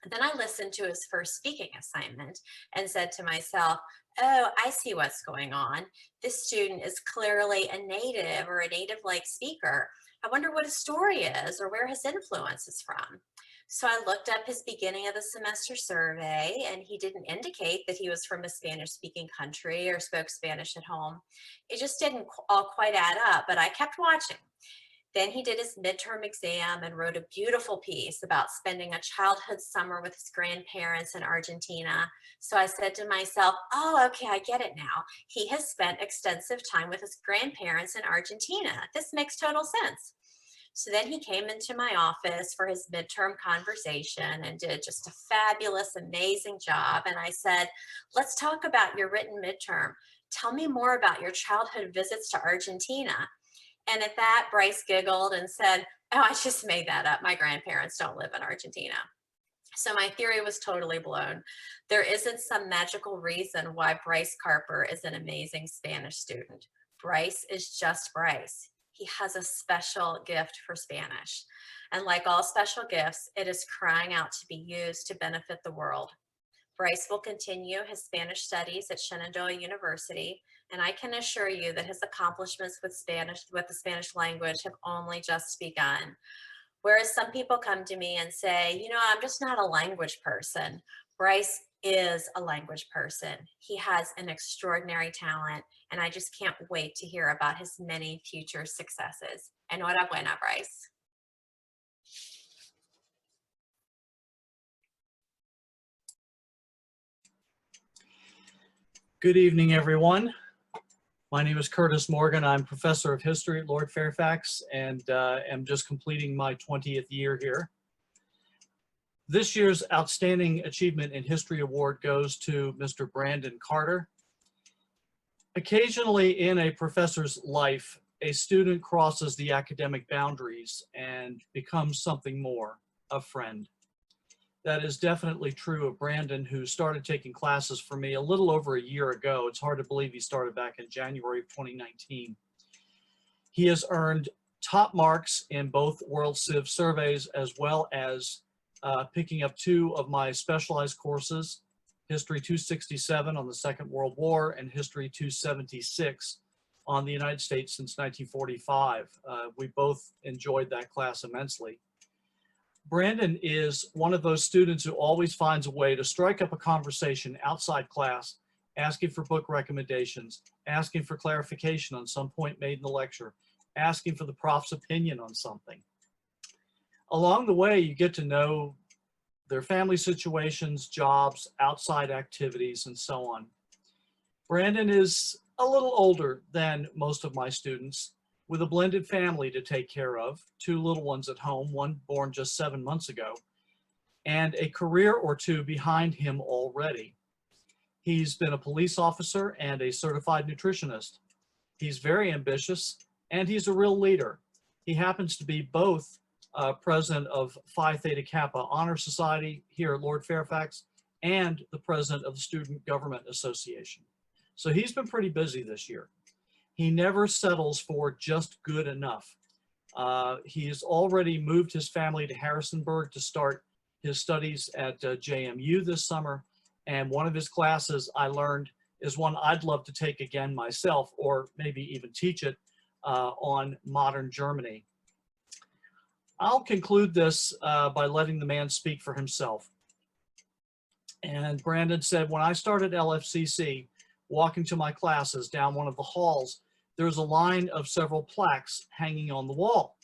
And then I listened to his first speaking assignment and said to myself, oh, I see what's going on. This student is clearly a native or a native-like speaker. I wonder what his story is or where his influence is from. So I looked up his beginning of the semester survey, and he didn't indicate that he was from a Spanish-speaking country or spoke Spanish at home. It just didn't all quite add up, but I kept watching. Then he did his midterm exam and wrote a beautiful piece about spending a childhood summer with his grandparents in Argentina. So I said to myself, oh, okay, I get it now. He has spent extensive time with his grandparents in Argentina. This makes total sense. So then he came into my office for his midterm conversation and did just a fabulous, amazing job. And I said, let's talk about your written midterm. Tell me more about your childhood visits to Argentina. And at that, Bryce giggled and said, oh, I just made that up. My grandparents don't live in Argentina. So my theory was totally blown. There isn't some magical reason why Bryce Carper is an amazing Spanish student. Bryce is just Bryce. He has a special gift for Spanish. And like all special gifts, it is crying out to be used to benefit the world. Bryce will continue his Spanish studies at Shenandoah University, and I can assure you that his accomplishments with the Spanish language have only just begun. Whereas some people come to me and say, you know, I'm just not a language person. Bryce is a language person. He has an extraordinary talent, and I just can't wait to hear about his many future successes. Enhorabuena, Bryce. Good evening, everyone. My name is Curtis Morgan. I'm professor of history at Lord Fairfax and am just completing my 20th year here. This year's Outstanding Achievement in History Award goes to Mr. Brandon Carter. Occasionally in a professor's life, a student crosses the academic boundaries and becomes something more, a friend. that is definitely true of Brandon, who started taking classes for me a little over a year ago. It's hard to believe he started back in January of 2019. He has earned top marks in both World Civ surveys, as well as picking up 2 of my specialized courses, History 267 on the Second World War and History 276 on the United States since 1945. We both enjoyed that class immensely. Brandon is one of those students who always finds a way to strike up a conversation outside class, asking for book recommendations, asking for clarification on some point made in the lecture, asking for the prof's opinion on something. Along the way, you get to know their family situations, jobs, outside activities, and so on. Brandon is a little older than most of my students, with a blended family to take care of, 2 little ones at home, one born just 7 months ago, and a career or 2 behind him already. He's been a police officer and a certified nutritionist. He's very ambitious, and he's a real leader. He happens to be both president of Phi Theta Kappa Honor Society here at Lord Fairfax and the president of the Student Government Association. So he's been pretty busy this year. He never settles for just good enough. He has already moved his family to Harrisonburg to start his studies at JMU this summer. And one of his classes I learned is one I'd love to take again myself, or maybe even teach it on modern Germany. I'll conclude this by letting the man speak for himself. And Brandon said, when I started LFCC, walking to my classes down one of the halls, there's a line of several plaques hanging on the wall,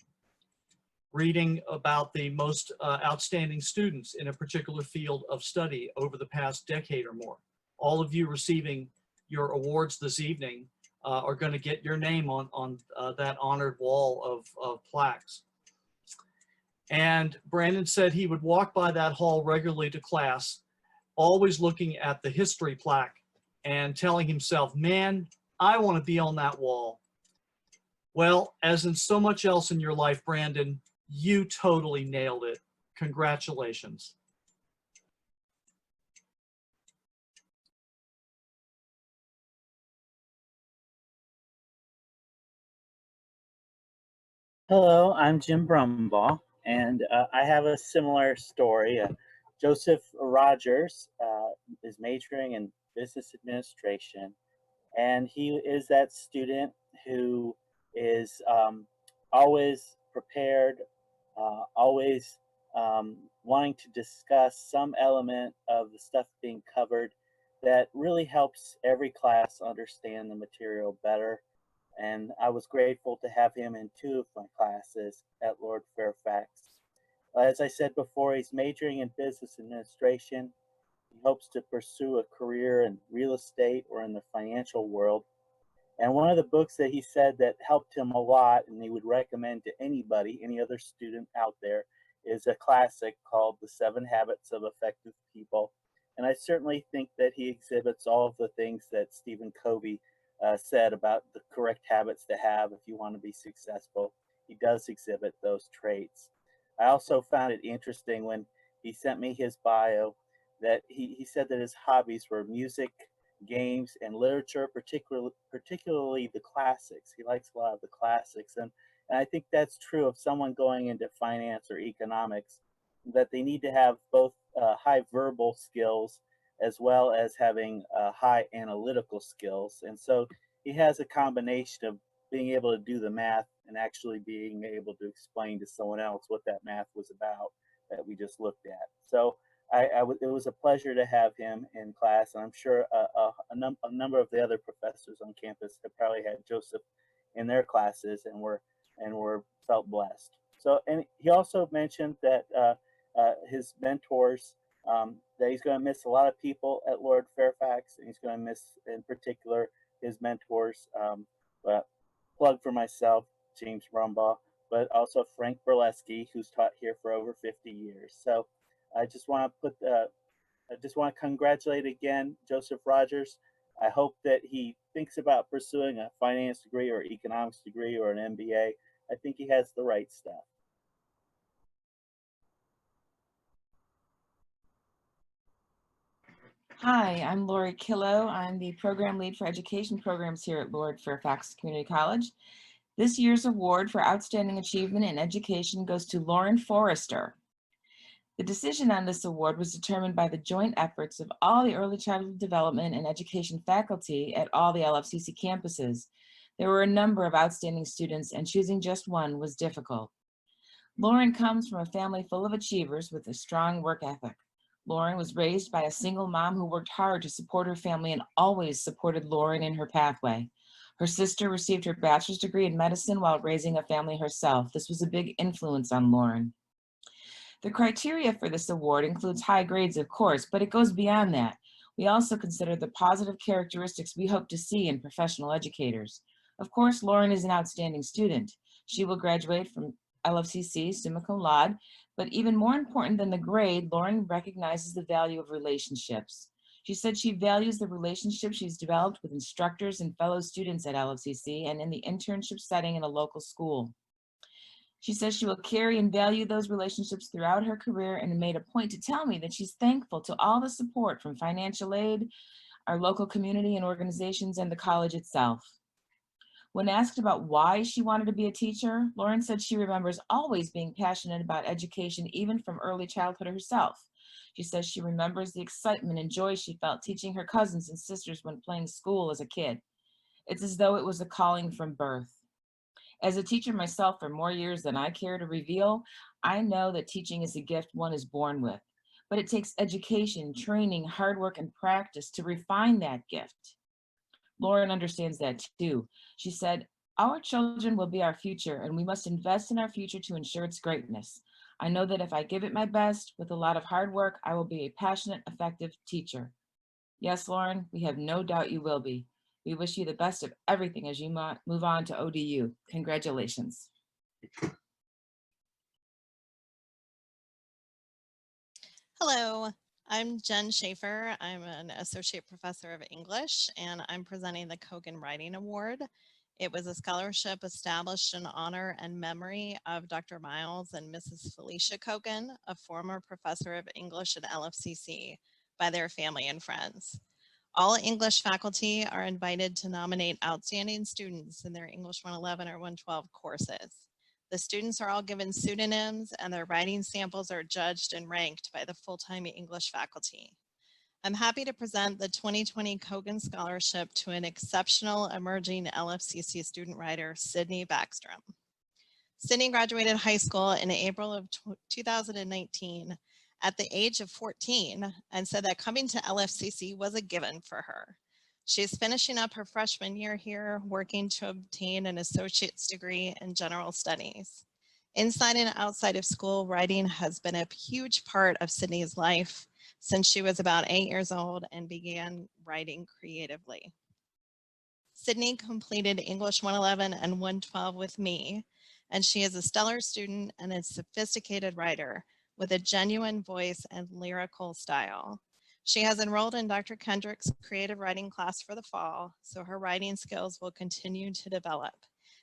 reading about the most outstanding students in a particular field of study over the past decade or more. All of you receiving your awards this evening are going to get your name on that honored wall of plaques. And Brandon said he would walk by that hall regularly to class, always looking at the history plaque and telling himself, man, I want to be on that wall. Well, as in so much else in your life, Brandon, you totally nailed it. Congratulations. Hello, I'm Jim Brumbaugh, and I have a similar story. Joseph Rogers is majoring in business administration, and he is that student who is always prepared, always wanting to discuss some element of the stuff being covered that really helps every class understand the material better. And I was grateful to have him in 2 of my classes at Lord Fairfax. As I said before, he's majoring in business administration. He hopes to pursue a career in real estate or in the financial world. And one of the books that he said that helped him a lot, and he would recommend to anybody, any other student out there, is a classic called The 7 Habits of Effective People. And I certainly think that he exhibits all of the things that Stephen Covey said about the correct habits to have if you want to be successful. He does exhibit those traits. I also found it interesting when he sent me his bio that he said that his hobbies were music, games, and literature, particularly the classics. He likes a lot of the classics. And I think that's true of someone going into finance or economics, that they need to have both high verbal skills as well as having high analytical skills. And so he has a combination of being able to do the math and actually being able to explain to someone else what that math was about that we just looked at. So it was a pleasure to have him in class, and I'm sure a number of the other professors on campus have probably had Joseph in their classes and were felt blessed. So, and he also mentioned that his mentors, that he's going to miss a lot of people at Lord Fairfax, and he's going to miss, in particular, his mentors. But plug for myself, James Brumbaugh, but also Frank Burleski, who's taught here for over 50 years. So I just want to congratulate again Joseph Rogers. I hope that he thinks about pursuing a finance degree or economics degree or an MBA. I think he has the right stuff. Hi, I'm Lori Killo. I'm the program lead for education programs here at Lord Fairfax Community College. This year's award for outstanding achievement in education goes to Lauren Forrester. The decision on this award was determined by the joint efforts of all the early childhood development and education faculty at all the LFCC campuses. There were a number of outstanding students, and choosing just one was difficult. Lauren comes from a family full of achievers with a strong work ethic. Lauren was raised by a single mom who worked hard to support her family and always supported Lauren in her pathway. Her sister received her bachelor's degree in medicine while raising a family herself. This was a big influence on Lauren. The criteria for this award includes high grades, of course, but it goes beyond that. We also consider the positive characteristics we hope to see in professional educators. Of course, Lauren is an outstanding student. She will graduate from LFCC summa cum laude, but even more important than the grade, Lauren recognizes the value of relationships. She said she values the relationships she's developed with instructors and fellow students at LFCC and in the internship setting in a local school. She says she will carry and value those relationships throughout her career and made a point to tell me that she's thankful to all the support from financial aid, our local community and organizations, and the college itself. When asked about why she wanted to be a teacher, Lauren said she remembers always being passionate about education, even from early childhood herself. She says she remembers the excitement and joy she felt teaching her cousins and sisters when playing school as a kid. It's as though it was a calling from birth. As a teacher myself for more years than I care to reveal, I know that teaching is a gift one is born with, but it takes education, training, hard work, and practice to refine that gift. Lauren understands that too. She said, "Our children will be our future, and we must invest in our future to ensure its greatness. I know that if I give it my best with a lot of hard work, I will be a passionate, effective teacher." Yes, Lauren, we have no doubt you will be. We wish you the best of everything as you move on to ODU. Congratulations. Hello, I'm Jen Schaefer. I'm an associate professor of English, and I'm presenting the Kogan Writing Award. It was a scholarship established in honor and memory of Dr. Miles and Mrs. Felicia Kogan, a former professor of English at LFCC, by their family and friends. All English faculty are invited to nominate outstanding students in their English 111 or 112 courses. The students are all given pseudonyms, and their writing samples are judged and ranked by the full-time English faculty. I'm happy to present the 2020 Kogan Scholarship to an exceptional emerging LFCC student writer, Sydney Backstrom. Sydney graduated high school in April of 2019 at the age of 14 and said that coming to LFCC was a given for her. She's finishing up her freshman year here, working to obtain an associate's degree in general studies. Inside and outside of school, writing has been a huge part of Sydney's life since she was about 8 years old and began writing creatively. Sydney completed English 111 and 112 with me, and she is a stellar student and a sophisticated writer with a genuine voice and lyrical style. She has enrolled in Dr. Kendrick's creative writing class for the fall, so her writing skills will continue to develop.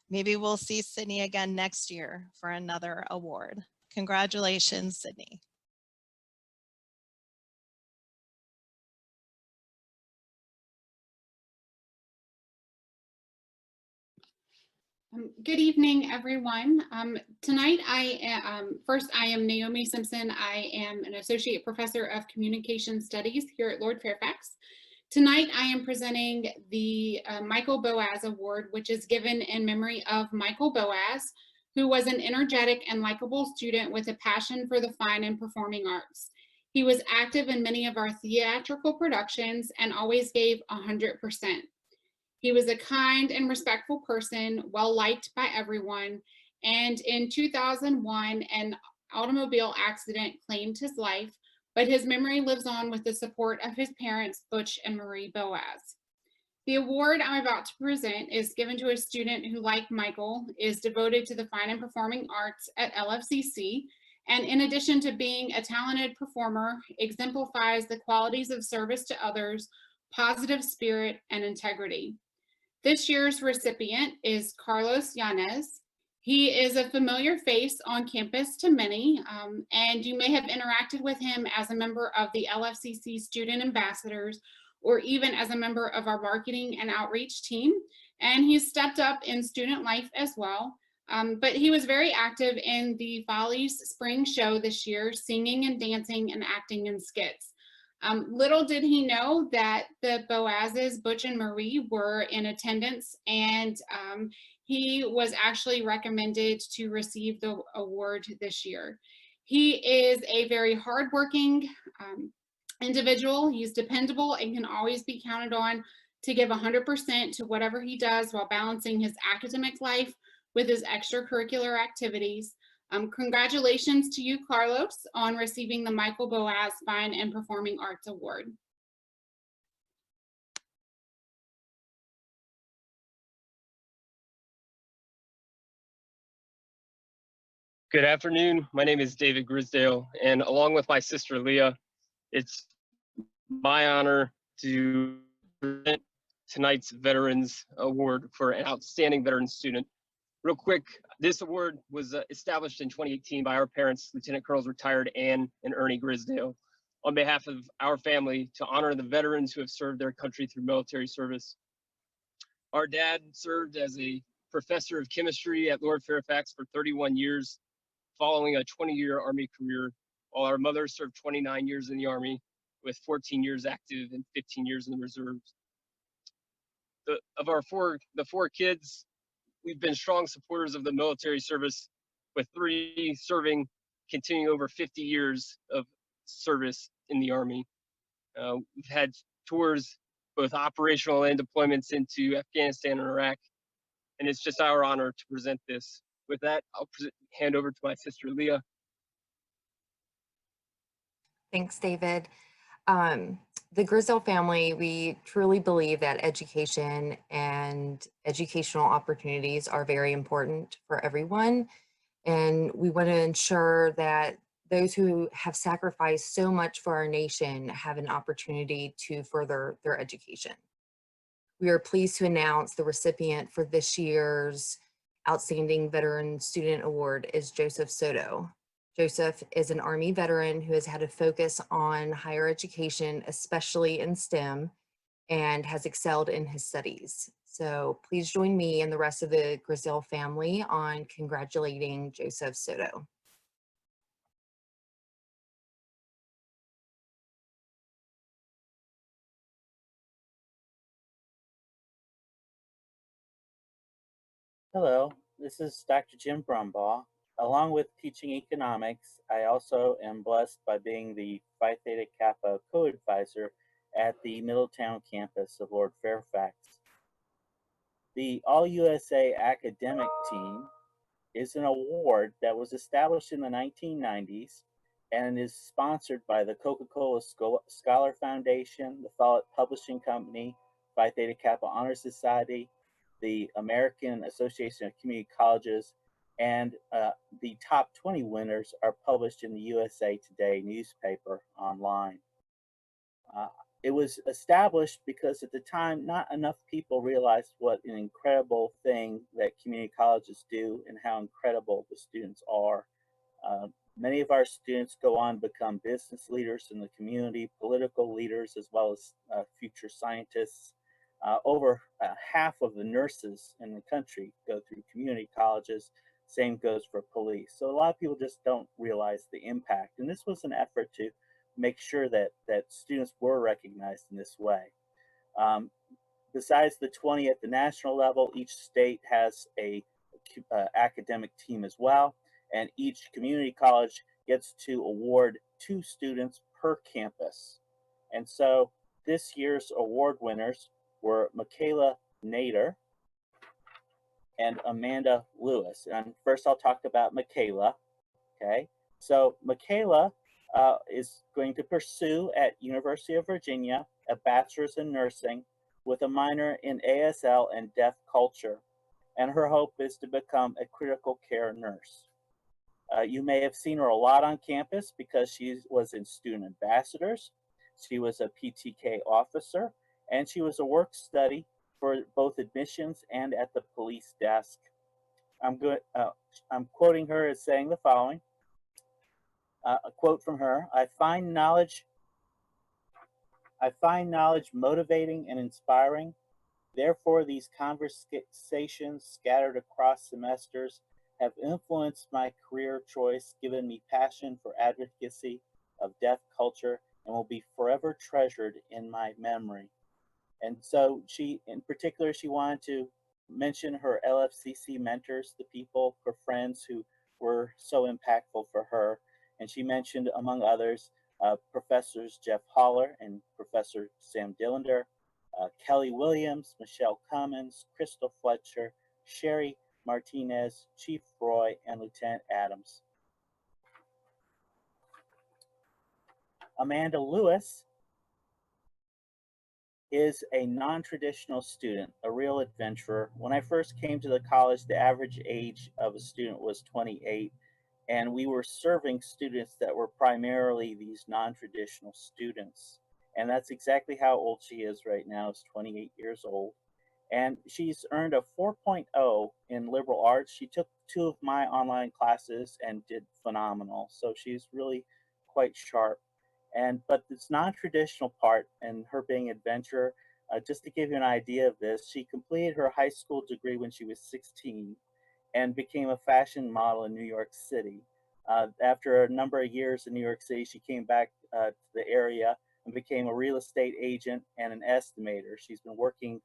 Maybe we'll see Sydney again next year for another award. Congratulations, Sydney. Good evening, everyone. Tonight, I am Naomi Simpson. I am an associate professor of communication studies here at Lord Fairfax. Tonight, I am presenting the Michael Boaz Award, which is given in memory of Michael Boaz, who was an energetic and likable student with a passion for the fine and performing arts. He was active in many of our theatrical productions and always gave 100%. He was a kind and respectful person, well liked by everyone, and in 2001, an automobile accident claimed his life, but his memory lives on with the support of his parents, Butch and Marie Boaz. The award I'm about to present is given to a student who, like Michael, is devoted to the fine and performing arts at LFCC, and in addition to being a talented performer, exemplifies the qualities of service to others, positive spirit, and integrity. This year's recipient is Carlos Yanez. He is a familiar face on campus to many, and you may have interacted with him as a member of the LFCC Student Ambassadors, or even as a member of our marketing and outreach team. And he's stepped up in student life as well. But he was very active in the Follies Spring Show this year, singing and dancing and acting in skits. Little did he know that the Boazes, Butch and Marie, were in attendance, and he was actually recommended to receive the award this year. He is a very hardworking individual. He's dependable and can always be counted on to give 100% to whatever he does while balancing his academic life with his extracurricular activities. Congratulations to you, Carlos, on receiving the Michael Boaz Fine and Performing Arts Award. Good afternoon. My name is David Grisdale, and along with my sister Leah, it's my honor to present tonight's Veterans Award for an outstanding veteran student. Real quick, this award was established in 2018 by our parents, Lieutenant Colonels retired Ann and Ernie Grisdale, on behalf of our family to honor the veterans who have served their country through military service. Our dad served as a professor of chemistry at Lord Fairfax for 31 years, following a 20-year Army career, while our mother served 29 years in the Army, with 14 years active and 15 years in the reserves. Of the four kids, we've been strong supporters of the military service, with 3 serving, continuing over 50 years of service in the Army. We've had tours, both operational and deployments into Afghanistan and Iraq, and it's just our honor to present this. With that, I'll hand over to my sister, Leah. Thanks, David. The Grisdale family, we truly believe that education and educational opportunities are very important for everyone. And we want to ensure that those who have sacrificed so much for our nation have an opportunity to further their education. We are pleased to announce the recipient for this year's Outstanding Veteran Student Award is Joseph Soto. Joseph is an Army veteran who has had a focus on higher education, especially in STEM, and has excelled in his studies. So please join me and the rest of the Grisdale family on congratulating Joseph Soto. Hello, this is Dr. Jim Brumbaugh. Along with teaching economics, I also am blessed by being the Phi Theta Kappa co-advisor at the Middletown campus of Lord Fairfax. The All-USA Academic Team is an award that was established in the 1990s and is sponsored by the Coca-Cola Scholar Foundation, the Follett Publishing Company, Phi Theta Kappa Honor Society, the American Association of Community Colleges, and the top 20 winners are published in the USA Today newspaper online. It was established because at the time, not enough people realized what an incredible thing that community colleges do and how incredible the students are. Many of our students go on to become business leaders in the community, political leaders, as well as future scientists. Over half of the nurses in the country go through community colleges. Same goes for police. So a lot of people just don't realize the impact. And this was an effort to make sure that students were recognized in this way. Besides the 20 at the national level, each state has a academic team as well. And each community college gets to award 2 students per campus. And so this year's award winners were Michaela Nader and Amanda Lewis. And first I'll talk about Michaela, okay? So Michaela is going to pursue at University of Virginia a bachelor's in nursing with a minor in ASL and deaf culture. And her hope is to become a critical care nurse. You may have seen her a lot on campus because she was in student ambassadors. She was a PTK officer, and she was a work study for both admissions and at the police desk. I'm quoting her as saying the following. A quote from her: I find knowledge motivating and inspiring. Therefore, these conversations scattered across semesters have influenced my career choice, given me passion for advocacy of deaf culture, and will be forever treasured in my memory. And so she, in particular, she wanted to mention her LFCC mentors, the people, her friends who were so impactful for her. And she mentioned, among others, Professors Jeff Holler and Professor Sam Dillander, Kelly Williams, Michelle Cummins, Crystal Fletcher, Sherry Martinez, Chief Roy, and Lieutenant Adams. Amanda Lewis is a non-traditional student, a real adventurer. When I first came to the college, the average age of a student was 28, and we were serving students that were primarily these non-traditional students. And that's exactly how old she is right now, is 28 years old. And she's earned a 4.0 in liberal arts. She took 2 of my online classes and did phenomenal. So she's really quite sharp. But this non-traditional part and her being adventurer, just to give you an idea of this, she completed her high school degree when she was 16 and became a fashion model in New York City. After a number of years in New York City, she came back to the area and became a real estate agent and an estimator. She's been working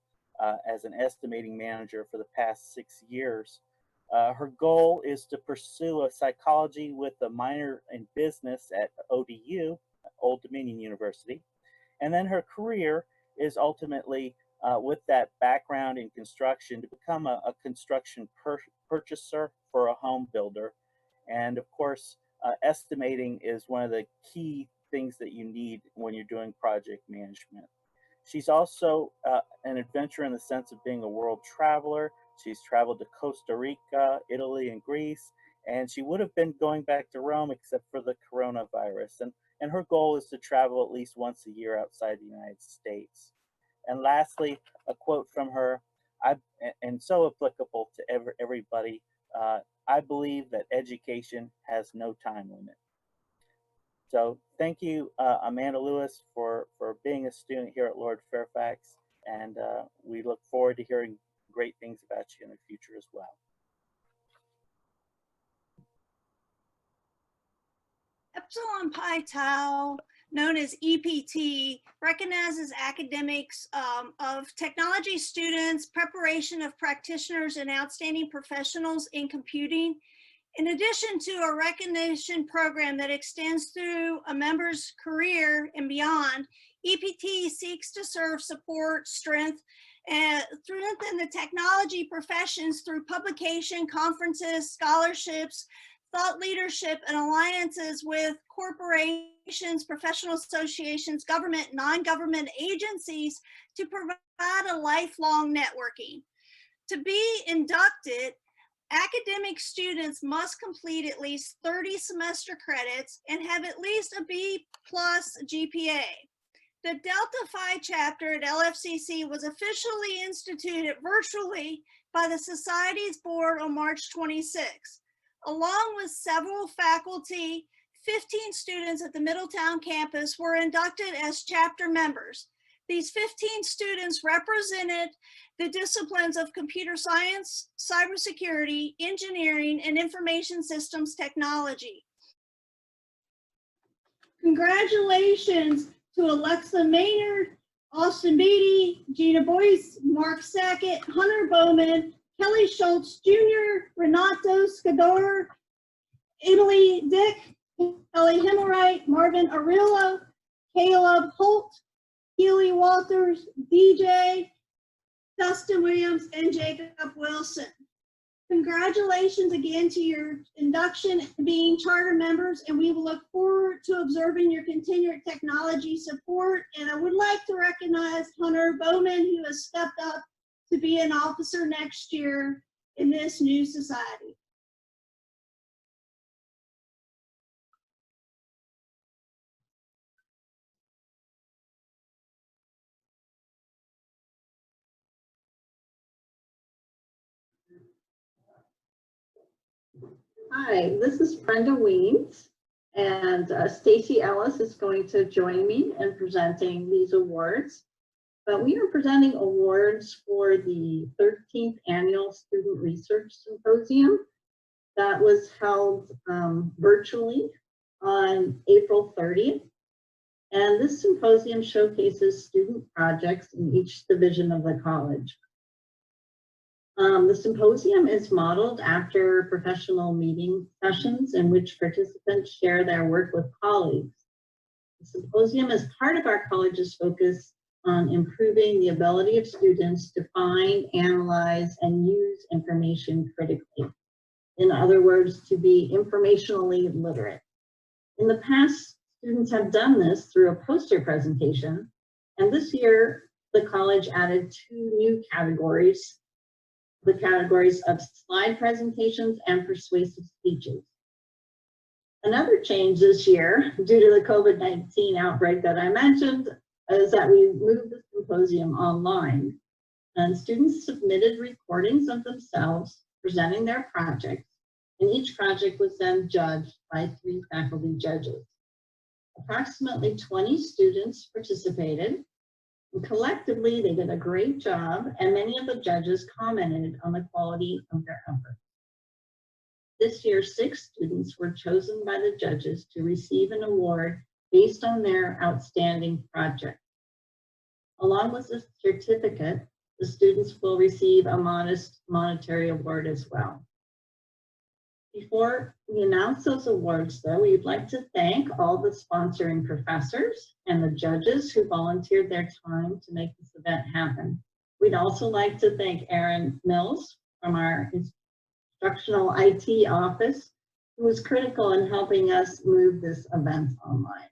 as an estimating manager for the past 6 years. Her goal is to pursue a psychology with a minor in business at ODU, Old Dominion University. And then her career is ultimately, with that background in construction, to become a construction purchaser for a home builder. And of course, estimating is one of the key things that you need when you're doing project management. She's also an adventurer in the sense of being a world traveler. She's traveled to Costa Rica, Italy, and Greece, and she would have been going back to Rome except for the coronavirus. And her goal is to travel at least once a year outside the United States. And lastly, a quote from her, and so applicable to everybody, I believe that education has no time limit. So thank you, Amanda Lewis, for being a student here at Lord Fairfax, and we look forward to hearing great things about you in the future as well. Epsilon Pi Tau, known as EPT, recognizes academics of technology students, preparation of practitioners, and outstanding professionals in computing. In addition to a recognition program that extends through a member's career and beyond, EPT seeks to serve, support, strengthen the technology professions through publication, conferences, scholarships, thought leadership, and alliances with corporations, professional associations, government, non-government agencies to provide a lifelong networking. To be inducted, academic students must complete at least 30 semester credits and have at least a B+ GPA. The Delta Phi chapter at LFCC was officially instituted virtually by the Society's board on March 26. Along with several faculty, 15 students at the Middletown campus were inducted as chapter members. These 15 students represented the disciplines of computer science, cybersecurity, engineering, and information systems technology. Congratulations to Alexia Maynard, Austin Beatty, Gina Boyce, Mark Sackett, Hunter Bowman, Kelly Schultz Jr., Renato Scador, Emily Dick, Kelly Himmelwright, Marvin Arillo, Caleb Holt, Keely Walters, DJ, Dustin Williams, and Jacob Wilson. Congratulations again to your induction being charter members, and we will look forward to observing your continued technology support. And I would like to recognize Hunter Bowman, who has stepped up to be an officer next year in this new society. Hi, this is Brenda Weens, and Stacy Ellis is going to join me in presenting these awards. But we are presenting awards for the 13th Annual Student Research Symposium that was held virtually on April 30th. And this symposium showcases student projects in each division of the college. The symposium is modeled after professional meeting sessions in which participants share their work with colleagues. The symposium is part of our college's focus on improving the ability of students to find, analyze, and use information critically. In other words, to be informationally literate. In the past, students have done this through a poster presentation, and this year, the college added 2 new categories, the categories of slide presentations and persuasive speeches. Another change this year, due to the COVID-19 outbreak that I mentioned, is that we moved the symposium online. And students submitted recordings of themselves presenting their projects, and each project was then judged by 3 faculty judges. Approximately 20 students participated, and collectively they did a great job, and many of the judges commented on the quality of their effort. This year, 6 students were chosen by the judges to receive an award based on their outstanding project. Along with the certificate, the students will receive a modest monetary award as well. Before we announce those awards, though, we'd like to thank all the sponsoring professors and the judges who volunteered their time to make this event happen. We'd also like to thank Erin Mills from our instructional IT office, who was critical in helping us move this event online.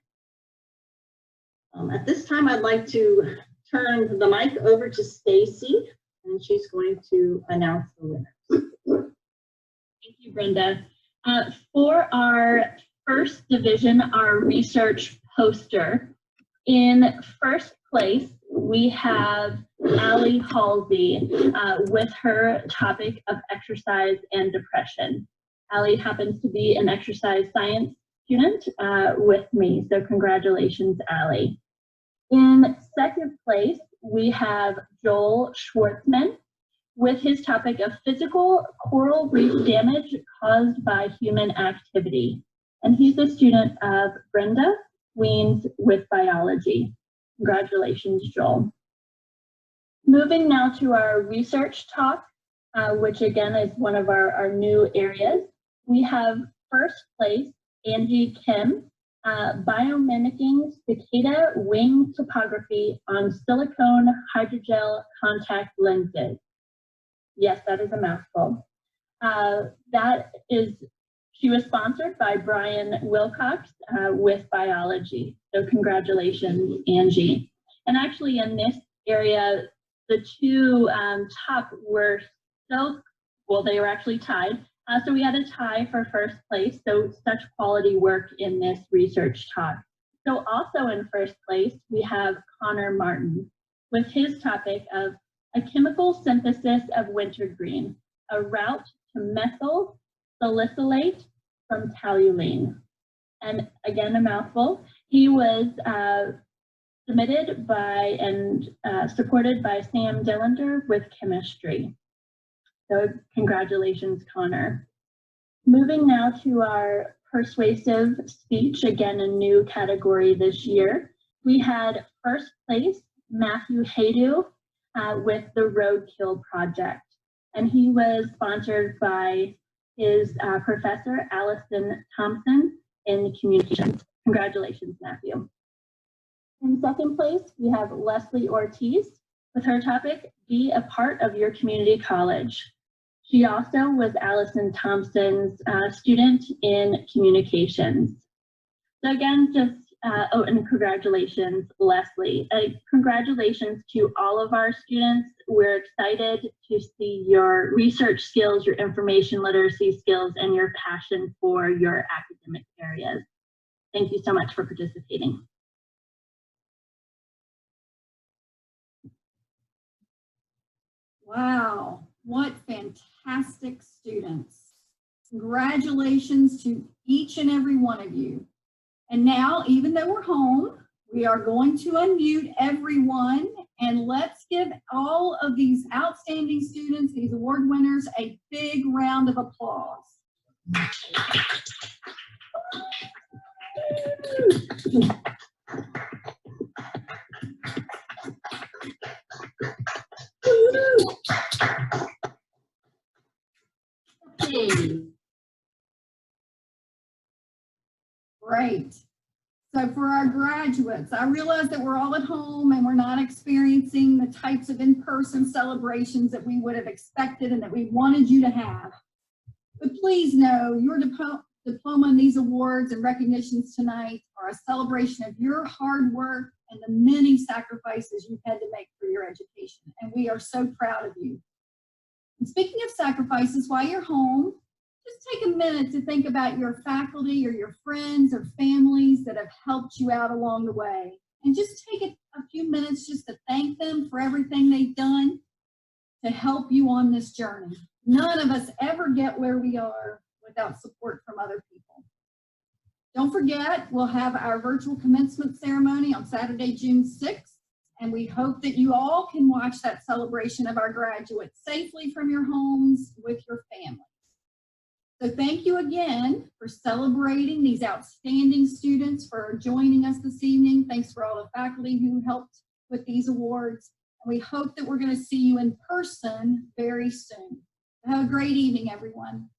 At this time, I'd like to turn the mic over to Stacy, and she's going to announce the winners. Thank you, Brenda. For our first division, our research poster, in first place, we have Allie Halsey with her topic of exercise and depression. Allie happens to be an exercise science student with me, so congratulations, Allie. In second place, we have Joel Schwartzman with his topic of physical coral reef damage caused by human activity. And he's a student of Brenda Weens with biology. Congratulations, Joel. Moving now to our research talk, which again is one of our new areas. We have first place, Angie Kim, biomimicking cicada wing topography on silicone hydrogel contact lenses. Yes, that is a mouthful. She was sponsored by Brian Wilcox with biology. So congratulations, Angie. And actually in this area, the 2 top were they were actually tied. So we had a tie for first place, so such quality work in this research talk. So also in first place, we have Connor Martin with his topic of a chemical synthesis of wintergreen, a route to methyl salicylate from toluene. And again, a mouthful. He was submitted by and supported by Sam Dillander with chemistry. So congratulations, Connor. Moving now to our persuasive speech, again, a new category this year. We had first place, Matthew Haydu with the Roadkill Project. And he was sponsored by his professor, Allison Thompson, in communications. Congratulations, Matthew. In second place, we have Leslie Ortiz with her topic, Be a Part of Your Community College. She also was Allison Thompson's student in communications. So again, just, and congratulations, Leslie. Congratulations to all of our students. We're excited to see your research skills, your information literacy skills, and your passion for your academic areas. Thank you so much for participating. Wow, what fantastic students. Congratulations to each and every one of you. And now, even though we're home, we are going to unmute everyone, and let's give all of these outstanding students, these award winners, a big round of applause. Okay. Great. So for our graduates, I realize that we're all at home and we're not experiencing the types of in-person celebrations that we would have expected and that we wanted you to have. But please know your diploma and these awards and recognitions tonight are a celebration of your hard work and the many sacrifices you've had to make for your education. And we are so proud of you. And speaking of sacrifices, while you're home, just take a minute to think about your faculty or your friends or families that have helped you out along the way. And just take a few minutes just to thank them for everything they've done to help you on this journey. None of us ever get where we are without support from other people. Don't forget, we'll have our virtual commencement ceremony on Saturday, June 6th. And we hope that you all can watch that celebration of our graduates safely from your homes with your family. So thank you again for celebrating these outstanding students, for joining us this evening. Thanks for all the faculty who helped with these awards. And we hope that we're going to see you in person very soon. Have a great evening, everyone.